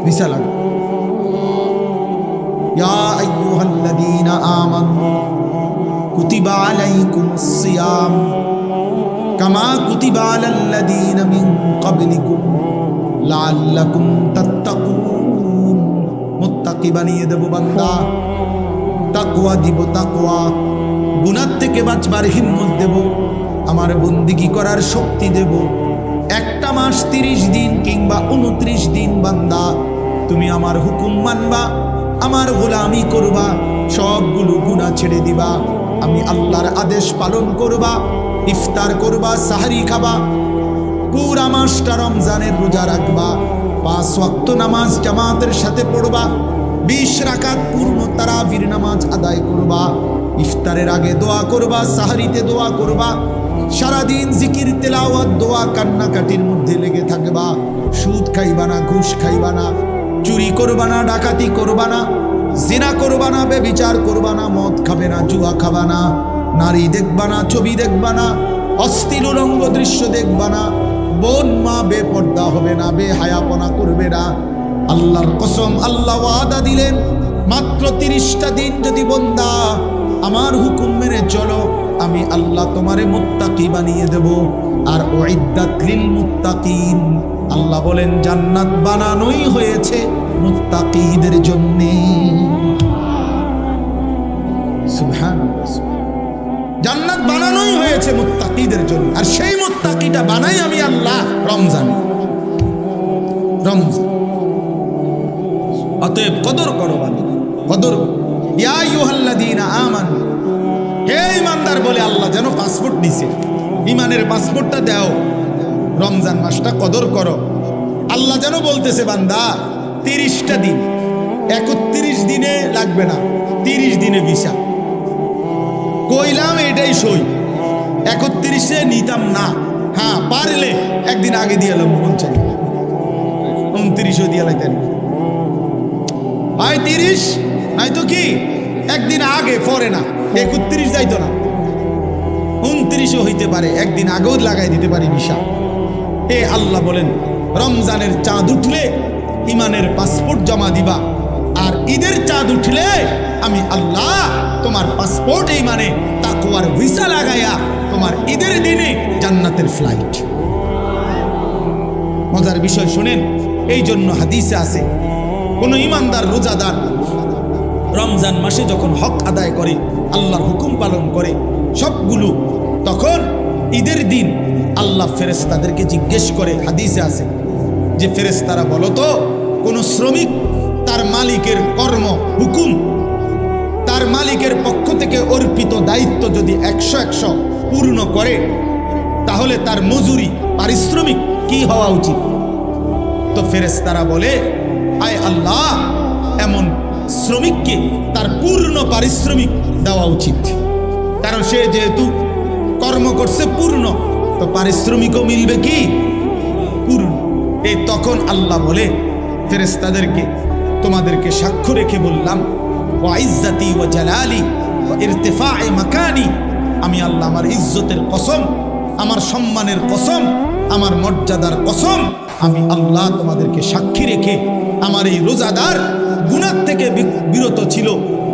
ভিসা লাগাবো। ইয়া আইয়ুহাল্লাযীনা আমানু কুতিবা আলাইকুমুস সিয়াম কামা কুতিবা আলাল্লাযীনা মিন ক্বাবলিকুম লাআল্লাকুম তাত্তাকুন। মুত্তাকি বানিয়ে দেব বান্দা, তাকওয়া দিব, তাকওয়া, গুনাহ থেকে বাঁচবার হিম্মত দেব, আমার বন্দিগি করার শক্তি দেব। একটা মাস 30 দিন কিংবা 29 দিন বান্দা তুমি আমার হুকুম মানবা, আমার গোলামি করবা, সবগুলো গুনাহ ছেড়ে দিবা, আমি আল্লাহর আদেশ পালন করবা, ইফতার করবা, সাহরি খাবা, পুরা মাসটা রমজানের রোজা রাখবা, 5 ওয়াক্ত নামাজ জামাতের সাথে পড়বা, 20 রাকাত পূর্ণ তারাবির নামাজ আদায় করবা, ইফতারের আগে দোয়া করবা, সাহরিতে দোয়া করবা, সারাদিন জিকির তেলাওয়াত দোয়া কান্নাকাটির মধ্যে লেগে থাকবা। সুদ খাইবা না, ঘুষ খাইবা না, চুরি করবা না, ডাকাতি করবা না, জিনা করবা না, বেবিচার করবা না, মদ খাবে না, জুয়া খাবা না, নারী দেখবা না, ছবি দেখবা না, অশ্লীল উলঙ্গ দৃশ্য দেখবা না, বোন মা বেপর্দা হবে না, বেহায়াপনা করবে না। আল্লাহর কসম, আল্লাহ ওয়াদা দিলেন মাত্র 30টা দিন যদি বান্দা আমার হুকুম মেনে চলো, আমি আল্লাহ তোমারে মুত্তাকি বানিয়ে দেব। আর উইদ্দাত লিল মুত্তাকিন, আল্লাহ বলেন জান্নাত বানানোই হয়েছে মুত্তাকিদের জন্য। সুবহানাল্লাহ, জান্নাত বানানোই হয়েছে মুত্তাকিদের জন্য। আর সেই মুত্তাকিটা বানাই আমি আল্লাহ রমজান। অতএব কদর করো বান্দা, কদর। ইয়া আইয়ুহাল্লাযীনা আমানু, হে ইমানদার বলে আল্লাহ যেন পাসপোর্ট দিছে, ইমানের পাসপোর্টটা দাও, রমজান মাসটা কদর করো। আল্লাহ যেন বলতেছে বান্দা 30টা দিন, 31 দিনে লাগবে না, 30 দিনে ভিসা। কইলাম এটাই সই, 31-এ নিতাম না, হ্যাঁ পারলে একদিন আগে দিয়ে এলাম, মন চাই 29ও দিয়ে লাইতেন, হয় 30 নয়তো কি একদিন আগে, পরে না, 31 যাইতো না, 29ও হইতে পারে, একদিন আগেও লাগাই দিতে পারি ভিসা। এ আল্লাহ বলেন রমজানের চাঁদ উঠলে ইমানের পাসপোর্ট জমা দিবা, আর ঈদের চাঁদ উঠলে আমি আল্লাহ তোমার পাসপোর্ট ইমানে তাকওয়ার ভিসা লাগাইয়া তোমার ঈদের দিনে জান্নাতের ফ্লাইট। মজার বিষয় শুনেন, এই জন্য হাদিসে আছে কোন ইমানদার রোজাদার রমজান মাসে যখন হক আদায় করে, আল্লাহর হুকুম পালন করে সবগুলো, তখন ঈদের দিন আল্লাহ ফেরেশতাদেরকে জিজ্ঞেস করে, হাদিসে আছে যে ফেরেশতারা বলো তো কোন শ্রমিক তার মালিকের কর্ম হুকুম, তার মালিকের পক্ষ থেকে অর্পিত দায়িত্ব যদি 100 পূর্ণ করে, তাহলে তার মজুরি পারিশ্রমিক কি হওয়া উচিত? তো ফেরেশতারা বলে, আয় আল্লাহ, এমন শ্রমিককে তার পূর্ণ পারিশ্রমিক দেওয়া উচিত, কারণ সে যেহেতু কর্ম করছে পূর্ণ, তো পারিশ্রমিকও মিলবে কি পূর্ণ। এই তখন আল্লাহ বলে ফেরেশতাদেরকে, তোমাদেরকে সাক্ষ্য রেখে বললাম, ওয়া ইজ্জতি ওয়া জালালি ওয়া ইরতিফা'i মাকানি, আমি আল্লাহ আমার ইজ্জতের কসম, আমার সম্মানের কসম, আমার মর্যাদার কসম, আমি আল্লাহ তোমাদেরকে সাক্ষী রেখে আমার এই রোজাদার গুনাহ থেকে বিরত ছিল,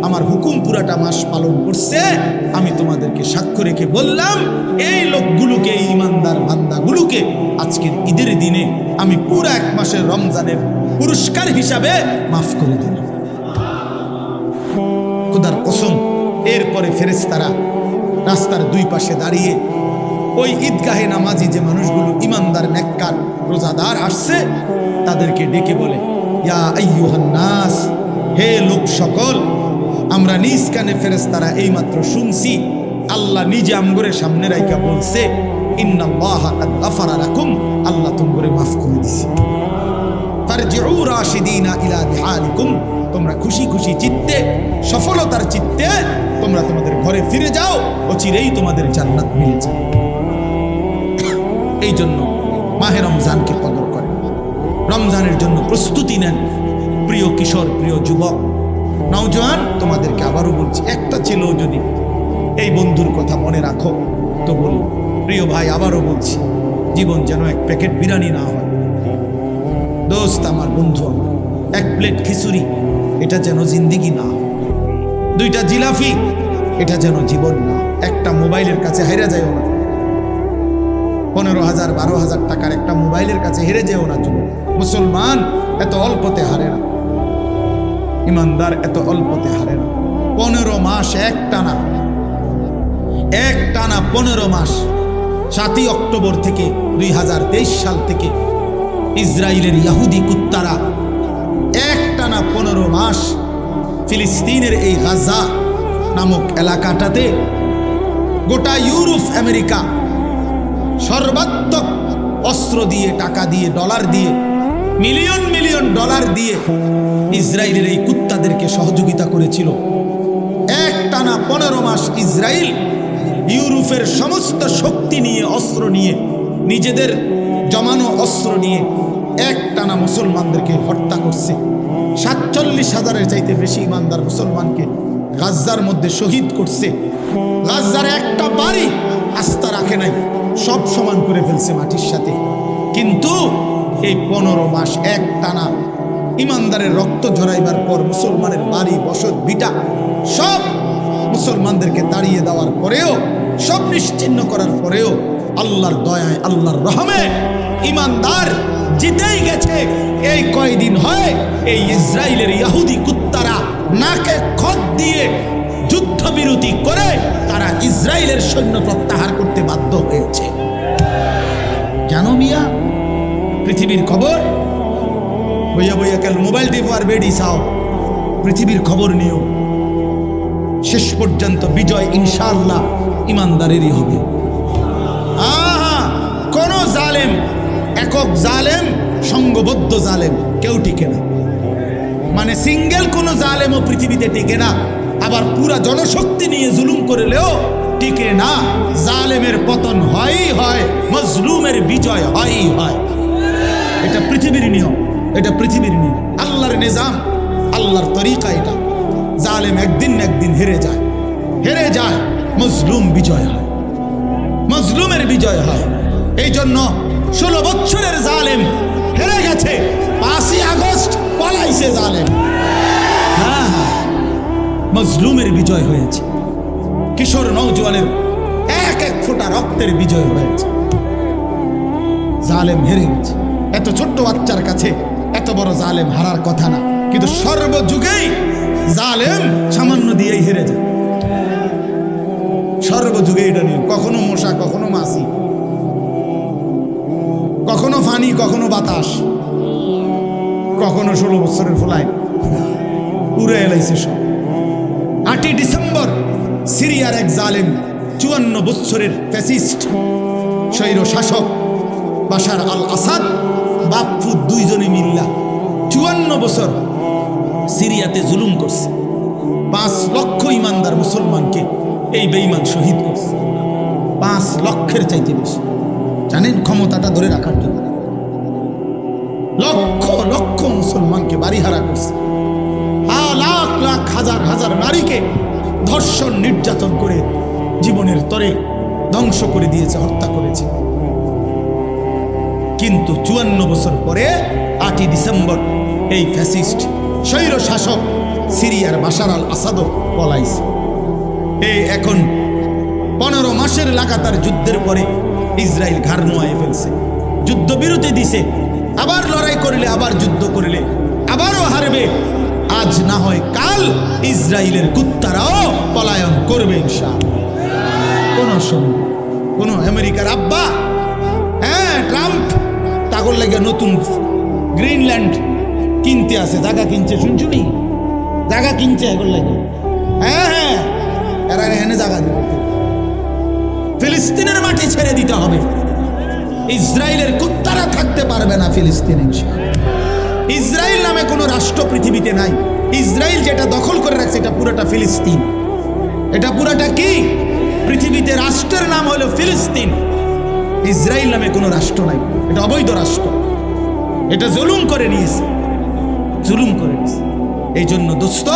আমার হুকুম পুরাটা মাস পালন করছে, আমি তোমাদেরকে সাক্ষ্য রেখে বললাম, এই লোকগুলোকে, এই ইমানদার বান্দাগুলোকে আজকের ঈদের দিনে আমি পুরা 1 মাসের রমজানের পুরস্কার হিসাবে মাফ করে দিলাম। খোদার কসম। এরপরে ফেরেশতারা রাস্তার 2 পাশে দাঁড়িয়ে ওই ঈদগাহে নামাজি যে মানুষগুলো ইমানদার নেককার রোজাদার আসছে, তাদেরকে ডেকে বলে, ইয়া আইয়ুহান নাস, হে লোক সকল, আমরা নিজ কানে ফেরেশতারা এইমাত্র শুনছি আল্লাহ নিজে আমগরের সামনে রাইখা বলছে, ইন্নাল্লাহা কাদ গাফারা লাকুম, আল্লাহ তোমরে মাফ করে দিছে। ফারজিউ রাশিদিনা ইলা দিহালিকুম, তোমরা খুশি খুশি চিত্তে, সফলতার চিত্তে তোমরা তোমাদের ঘরে ফিরে যাও, অচিরেই তোমাদের জান্নাত মিলে যাবে। এই জন্য মাহে রমজানকে কদর করেন, রমজানের জন্য প্রস্তুতি নেন। প্রিয় কিশোর, প্রিয় যুবক, নওজোয়ান, তোমাদেরকে আবারও বলছি, একটা ছেলেও যদি এই বন্ধুর কথা মনে রাখো তো বলো, প্রিয় ভাই, আবারও বলছি, জীবন যেন 1 প্যাকেট বিরিয়ানি না হয়। দোস্ত, আমার বন্ধু, 1 প্লেট খিচুড়ি, এটা যেন জিন্দিগি না। 2টা জিলাপি, এটা যেন জীবন না। একটা মোবাইলের কাছে হেরে যায়ও না। 15,000 12,000 টাকার একটা মোবাইলের কাছে হেরে যেও না যুবক। মুসলমান এত অল্পতে হারে না, ইমানদার এত অল্পতে হারে না। 15 মাস একটানা 15 মাস, 7ই অক্টোবর থেকে 2023 সাল থেকে ইসরায়েলের ইহুদি কুত্তারা একটানা 15 মাস ফিলিস্তিনের এই গাজা নামক এলাকাটাতে গোটা ইউরোপ, আমেরিকা সর্বাত্মক অস্ত্র দিয়ে, টাকা দিয়ে, ডলার দিয়ে, মিলিয়ন মিলিয়ন ডলার দিয়ে ইসরায়েলের এই কুত্তাদেরকে সহযোগিতা করেছিল। একটানা 15 মাস ইসরায়েল ইউরোপের সমস্ত শক্তি নিয়ে, অস্ত্র নিয়ে, নিজেদের জমানো অস্ত্র নিয়ে একটানা মুসলমানদেরকে হত্যা করছে। 47,000-এর চাইতে বেশি ইমানদার মুসলমানকে গাজ্জার মধ্যে শহীদ করছে। গাজ্জার একটা বাড়ি আস্থা রাখে নাই, সব সমান করে ফেলছে মাটির সাথে। কিন্তু এই 15 মাস একটানা ইমানদারের রক্ত ঝরাইবার পর, মুসলমানের বাড়ি, বসত, ভিটা সব মুসলমানদেরকে তাড়িয়ে দেওয়ার পরেও, সব নিশ্চিহ্ন করার পরেও, আল্লাহর দয়ায়, আল্লাহর রহমে ইমানদার জিতেই গেছে। এই কয়দিন হয় এই ইসরায়েলের ইহুদি কুত্তারা নাকে খত দিয়ে যুদ্ধবিরতি করে তারা ইসরায়েলের সৈন্য প্রত্যাহার করতে বাধ্য হয়েছে। জানো মিয়া, পৃথিবীর খবর বইয়া বইয়া কাল মোবাইল টিপো আর বেডি চাও, পৃথিবীর খবর নিও। শেষ পর্যন্ত বিজয় ইনশাআল্লাহ ইমানদারেরই হবে। কোন জালেম, একক জালেম, সংঘবদ্ধ জালেম কেউ টিকে না। মানে সিঙ্গেল কোন জালেমও পৃথিবীতে টিকে না। আবার পুরা জনশক্তি নিয়ে জুলুম করলেও টিকে না। জালেমের পতন হয়ই হয়, মজলুমের বিজয় হয়ই হয়। এটা পৃথিবীর নিয়ম, এটা পৃথিবীর নিয়ম, আল্লাহর নিজাম, আল্লাহর তরিকা এটা। জালেম একদিন না একদিন হেরে যায়, হেরে যায়, মজলুম বিজয় হয়, মজলুমের বিজয় হয়। এই জন্য 16 বছরের জালেম হেরে গেছে, 5ই আগস্ট পলাইছে জালেম। হ্যাঁ, মজলুমের বিজয় হয়েছে, কিশোর নওজোয়ানের এক এক ফোঁটা রক্তের বিজয় হয়েছে। জালেম হেরে গেছে। এত ছোট্ট বাচ্চার কাছে এত বড় জালেম হারার কথা না, কিন্তু সর্বযুগেই জালেম সামান্য দিয়েই হেরে যায়। সর্বযুগে এটা নিয়ম। কখনো মশা, কখনো মাছি, কখনো ফানি, কখনো বাতাস, কখনো 16 বছরের ফুলাই উড়ে এলাইছে সব। 8ই ডিসেম্বর সিরিয়ার এক জালেম 54 বছরের ফ্যাসিস্ট স্বৈর শাসক বাশার আল আসাদ বাপ্পু দুইজনে মিল্লা 54 বছর সিরিয়াতে জুলুম করছে। 5 লক্ষ ইমানদার মুসলমানকে এই বেঈমান শহীদ করছে। 5 লক্ষের চাইতে বেশি। জানেন ক্ষমতাটা ধরে রাখার জন্য লক্ষ লক্ষ মুসলমানকে বাড়িহারা করছে। লাখ লাখ হাজার হাজার নারীকে ধর্ষণ নির্যাতন করে জীবনের তরে ধ্বংস করে দিয়েছে, হত্যা করেছে। কিন্তু 54 বছর পরে 8ই ডিসেম্বর এই ফ্যাসিস্ট স্বৈর শাসক সিরিয়ার বাশার আল আসাদও পলাইছে। এখন 15 মাসের লাগাতার যুদ্ধের পরে ইসরায়েল ঘাড় নোয়ায় ফেলছে, যুদ্ধবিরতি দিছে। আবার লড়াই করলে, আবার যুদ্ধ করলে আবারও হারবে। আজ না হয় কাল ইসরায়েলের কুত্তারাও পলায়ন করবে ইনশাআল্লাহ। কোন সময় কোন আমেরিকার আব্বা, ট্রাম্প তাগর লাগে নতুন গ্রিনল্যান্ড কিনতে আছে, জায়গা কিনছে, শুনছুনি জায়গা কিনছে এগুলো লাগে। এরা এখানে জায়গা দিবে। ফিলিস্তিনের মাটি ছেড়ে দিতে হবে। ইসরায়েলের কুত্তারা থাকতে পারবে না ফিলিস্তিনে। ইসরায়েল নামে কোনো রাষ্ট্র পৃথিবীতে নাই। ইসরায়েল যেটা দখল করে রাখছে এটা পুরোটা ফিলিস্তিন। এটা পুরোটা কি? পৃথিবীতে রাষ্ট্রের নাম হলো ফিলিস্তিন। ইসরায়েল নামে কোনো রাষ্ট্র নাই। এটা অবৈধ রাষ্ট্র। এটা জুলুম করে নিয়েছে, জুলুম করে নিয়েছে। এই জন্য দোস্ত,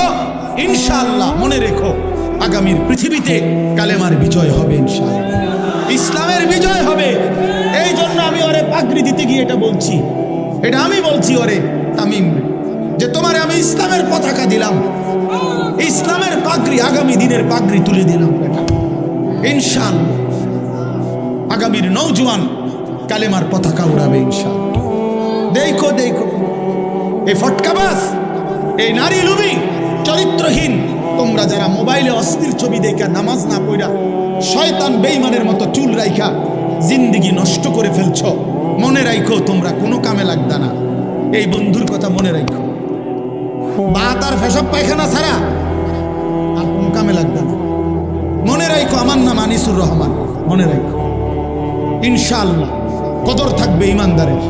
ইনশাআল্লাহ মনে রেখো, আগামীর পৃথিবীতে কালেমার বিজয় হবে ইনশাআল্লাহ, ইসলামের বিজয় হবে। এই জন্য আমি ওরে পাগড়ি দিতে গিয়ে এটা বলছি, এটা আমি বলছি ওরে তামিম, যে তোমারে আমি ইসলামের পতাকা দিলাম, ইসলামের পাগড়ি, আগামী দিনের পাগড়ি তুলে দিলাম। এটা ইনশাআল্লাহ আগামীর নওজোয়ান কালেমার পতাকা উড়াবে ইনশাআল্লাহ। দেখো দেখো, এই ফটকাবাজ, এই নারী লুবি, চরিত্রহীন তোমরা যারা মোবাইলে অস্থির ছবি দেখা নামাজ না পড়া শয়তান বেঈমানের মতো চুল রাইখা জিন্দেগি নষ্ট করে ফেলছো, মনে রাখো তোমরা কোনো কামে লাগবে না। এই বন্ধুর কথা মনে রাখো, বাত আর পেশাব পায়খানা ছাড়া আর কোনো কামে লাগবে না। মনে রাখো আমার নাম আনিসুর রহমান, মনে রাখো ইনশাআল্লাহ কদর থাকবে ইমানদারের,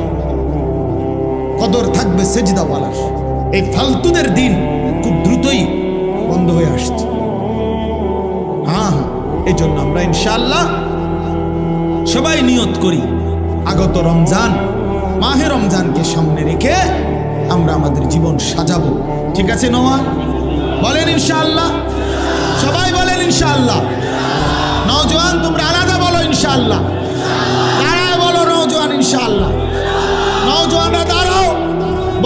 কদর থাকবে সেজদাওয়ালার। এই ফালতুদের দিন খুব দ্রুতই বন্ধ হয়ে আসছে। এই জন্য আমরা ইনশাআল্লাহ সবাই নিয়ত করি, আগত রমজান, মাহে রমজানকে সামনে রেখে আমরা আমাদের জীবন সাজাবো। ঠিক আছে নোয়া? বলেন ইনশাআল্লাহ, সবাই বলেন ইনশাআল্লাহ। নওজোয়ান তোমরা আলাদা বলো ইনশাআল্লাহ, দাঁড়ায় বলো নওজোয়ান ইনশাআল্লাহ। নওজোয়ানরা দাঁড়াও,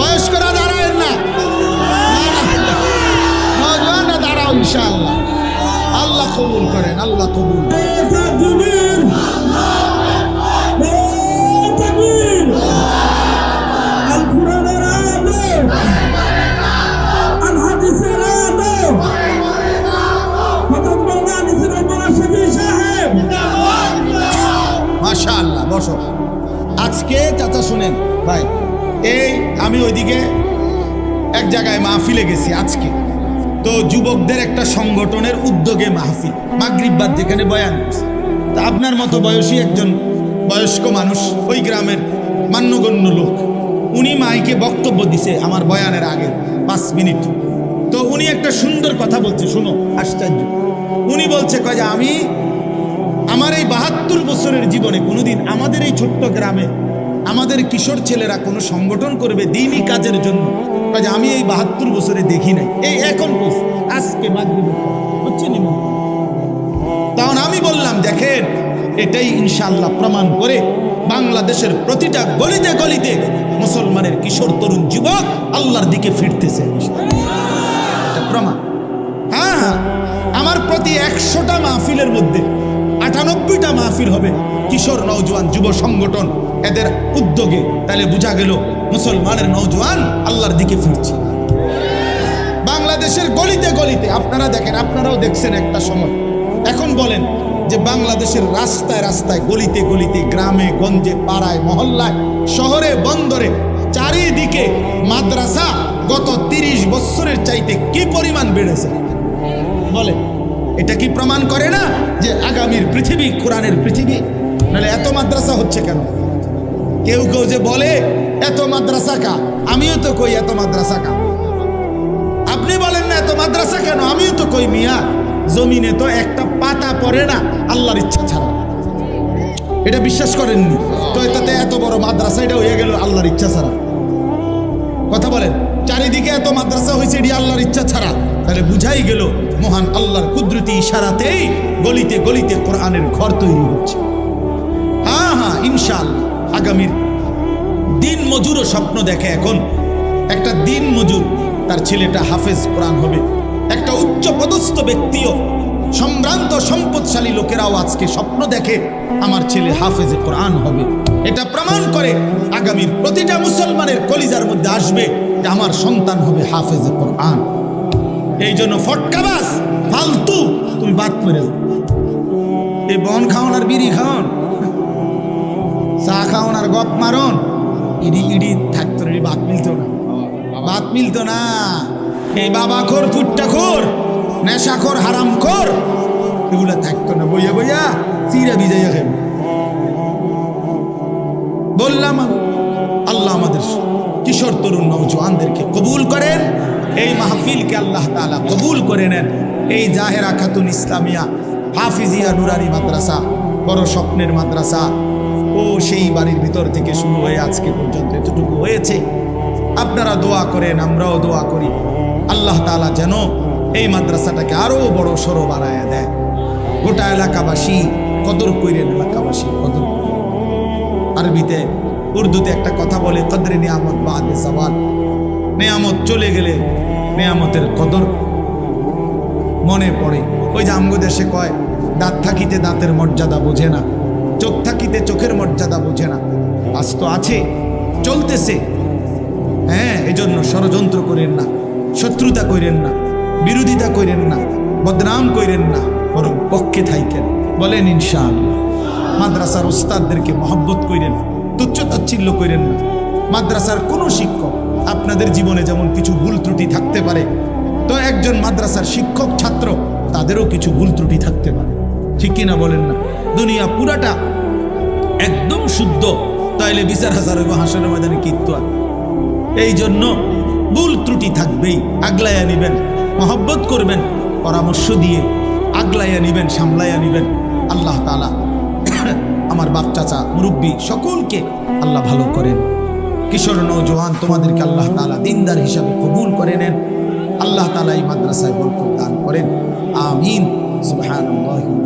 বয়স্করা দাঁড়ায় না, নওজোয়ানরা দাঁড়াও ইনশাআল্লাহ। আল্লাহ কবুল করেন, আল্লাহ কবুল করেন। মাশাআল্লাহ, বসো। আজকে চাচা শুনেন ভাই, এই আমি ওইদিকে এক জায়গায় মাহফিলে গেছি আজকে, তো যুবকদের একটা সংগঠনের উদ্যোগে মাহফিল, মাগরিব বাদ যেখানে বয়ান। তা আপনার মতো বয়সী একজন বয়স্ক মানুষ, ওই গ্রামের মান্যগণ্য লোক, উনি মাইকে বক্তব্য দিছে আমার বয়ানের আগে 5 মিনিট। তো উনি একটা সুন্দর কথা বলছে, শুনো, আশ্চর্য। উনি বলছে কয় যে আমি আমার এই 72 বছরের জীবনে কোনোদিন আমাদের এই ছোট্ট গ্রামে আমাদের কিশোর ছেলেরা কোনো সংগঠন করবে দ্বীনি কাজের জন্য, কয় যে আমি এই 72 বছরে দেখি নাই। এই এখন আজকে মাগরিব হচ্ছে নি। তখন আমি বললাম দেখেন, এটাই ইনশাআল্লাহ প্রমাণ করে বাংলাদেশের প্রতিটা গলিতে গলিতে মুসলমানের কিশোর তরুণ যুবক আল্লাহর দিকে ফিরতেছে। এটা প্রমাণ। হ্যাঁ, আমার প্রতি 100টা মাহফিলের মধ্যে 98টা মাহফিল হবে কিশোর নওজোয়ান যুব সংগঠন এদের উদ্যোগে। তাহলে বোঝা গেল মুসলমানের নওজোয়ান আল্লাহর দিকে ফিরছে। বাংলাদেশের গলিতে গলিতে আপনারা দেখেন, আপনারাও দেখছেন একটা সময়। এখন বলেন যে বাংলাদেশের রাস্তায় রাস্তায়, গলিতে গলিতে, গ্রামে গঞ্জে, পাড়ায় মহল্লায়, শহরে বন্দরে চারিদিকে মাদ্রাসা গত 30 বছরের চাইতে কি পরিমাণ বেড়েছে বলে, এটা কি প্রমাণ করে না যে আগামীর পৃথিবী কোরআনের পৃথিবী? নাহলে এত মাদ্রাসা হচ্ছে কেন? কেউ কেউ যে বলে এত মাদ্রাসা কা, আমিও তো কই এত মাদ্রাসা কা। আপনি বলেন না এত মাদ্রাসা কেন, আমিও তো কই মিয়া জমিনে তো একটা পাতা পড়ে না আল্লাহর ইচ্ছা ছাড়া। এটা বিশ্বাস করেননি তো এটাতে এত বড় মাদ্রাসা এটা হয়ে গেল আল্লাহর ইচ্ছা ছাড়া। কথা বলেন, চারিদিকে এত মাদ্রাসা হয়েছে এটি আল্লাহর ইচ্ছা ছাড়া। তাহলে বুঝাই গেল মহান আল্লাহর কুদরতি ইশারাতেই গলিতে গলিতে কোরআনের ঘর তৈরি হচ্ছে। হ্যাঁ হ্যাঁ, ইনশাআল্লাহ আগামীর দিন মজুরও স্বপ্ন দেখে। এখন একটা দিন মজুর তার ছেলেটা হাফেজ কোরআন হবে। একটা উচ্চ পদস্থ ব্যক্তিও, সম্ভ্রান্ত সম্পদশালী লোকেরাও আজকে স্বপ্ন দেখে আমার ছেলে হাফেজে কোরআন হবে। এটা প্রমাণ করে আগামীর প্রতিটা মুসলমানের কলিজার মধ্যে আসবে যে আমার সন্তান হবে হাফেজে কোরআন। এই জন্য ফটকাবাস ফালতু তুমি বাদ করে এই বন খাওন আর বিড়ি খাওন, চা খাওন আর গপ মারন, ইডি ইডি থাকতো না, বাদ মিলতো না, বাদ মিলতো না। এই বাবা খোর, ফুটটা খোর, নেশা খোর, হারাম খোর, এগুলা থাকতো না। বইয়া বইয়া চিরা ভিজাইয়া খেয়ে বললাম আল্লাহ আমাদের কিশোর তরুণ নওজোয়ানদেরকে কবুল করেন, এই মাহফিলকে আল্লাহ তাআলা কবুল করে নেন। এই জাহেরা খাতুন ইসলামিয়া হাফিজিয়া নুরানি মাদ্রাসা বড় স্বপ্নের মাদ্রাসা, ও সেই বাড়ির ভিতর থেকে শুরু হয়ে আজকে পর্যন্ত এতটুকু হয়েছে। আপনারা দোয়া করেন, আমরাও দোয়া করি আল্লাহ তাআলা যেন এই মাদ্রাসাটাকে আরো বড় সড়ো বানায় দেয়। গোটা এলাকাবাসী কদর কইরেন, এলাকাবাসী কদর। আরবিতে উর্দুতে একটা কথা বলে, কদরে নিয়ামত বাদে জাওয়াল। নিয়ামত চলে গেলে নিয়ামতের কদর মনে পড়ে। ওই যে আমগো দেশে কয়, দাঁত থাকিতে দাঁতের মর্যাদা বোঝে না, চোখ থাকিতে চোখের মর্যাদা বোঝে না। আজ তো আছে, চলতেছে। হ্যাঁ, এজন্য ষড়যন্ত্র করেন না, শত্রুতা করেন না, বিরোধিতা করেন না, বদনাম করেন না, বরং পক্ষে থাইকেন। বলেন ইনশাআল্লাহ। মাদ্রাসার ওস্তাদদেরকে মহব্বত করেন, তুচ্ছ তাচ্ছিল্য করেন না। মাদ্রাসার কোনো শিক্ষক, আপনাদের জীবনে যেমন কিছু ভুল ত্রুটি থাকতে পারে, তো একজন মাদ্রাসার শিক্ষক ছাত্র তাদেরও কিছু ভুল ত্রুটি থাকতে পারে, ঠিক কিনা বলেন না? দুনিয়া পুরাটা একদম শুদ্ধ, তাইলে বিচার হাজার হইব হাসরের ময়দানে কিত্তু। এই জন্য ভুল ত্রুটি থাকবেই, আগলাইয়া নিবেন, মহব্বত করবেন, পরামর্শ দিয়ে আগলাইয়া নিবেন, সামলাইয়া নিবেন। আল্লাহ তাআলা আমার বাপ চাচা মুরব্বী সকলকে আল্লাহ ভালো করেন। কিশোর নওজোয়ান তোমাদেরকে আল্লাহ তাআলা দিনদার হিসাবে কবুল করে নেন। আল্লাহ তাআলা এই মাদ্রাসায় বরকত দান করেন। আমিন। সুবহানাল্লাহি।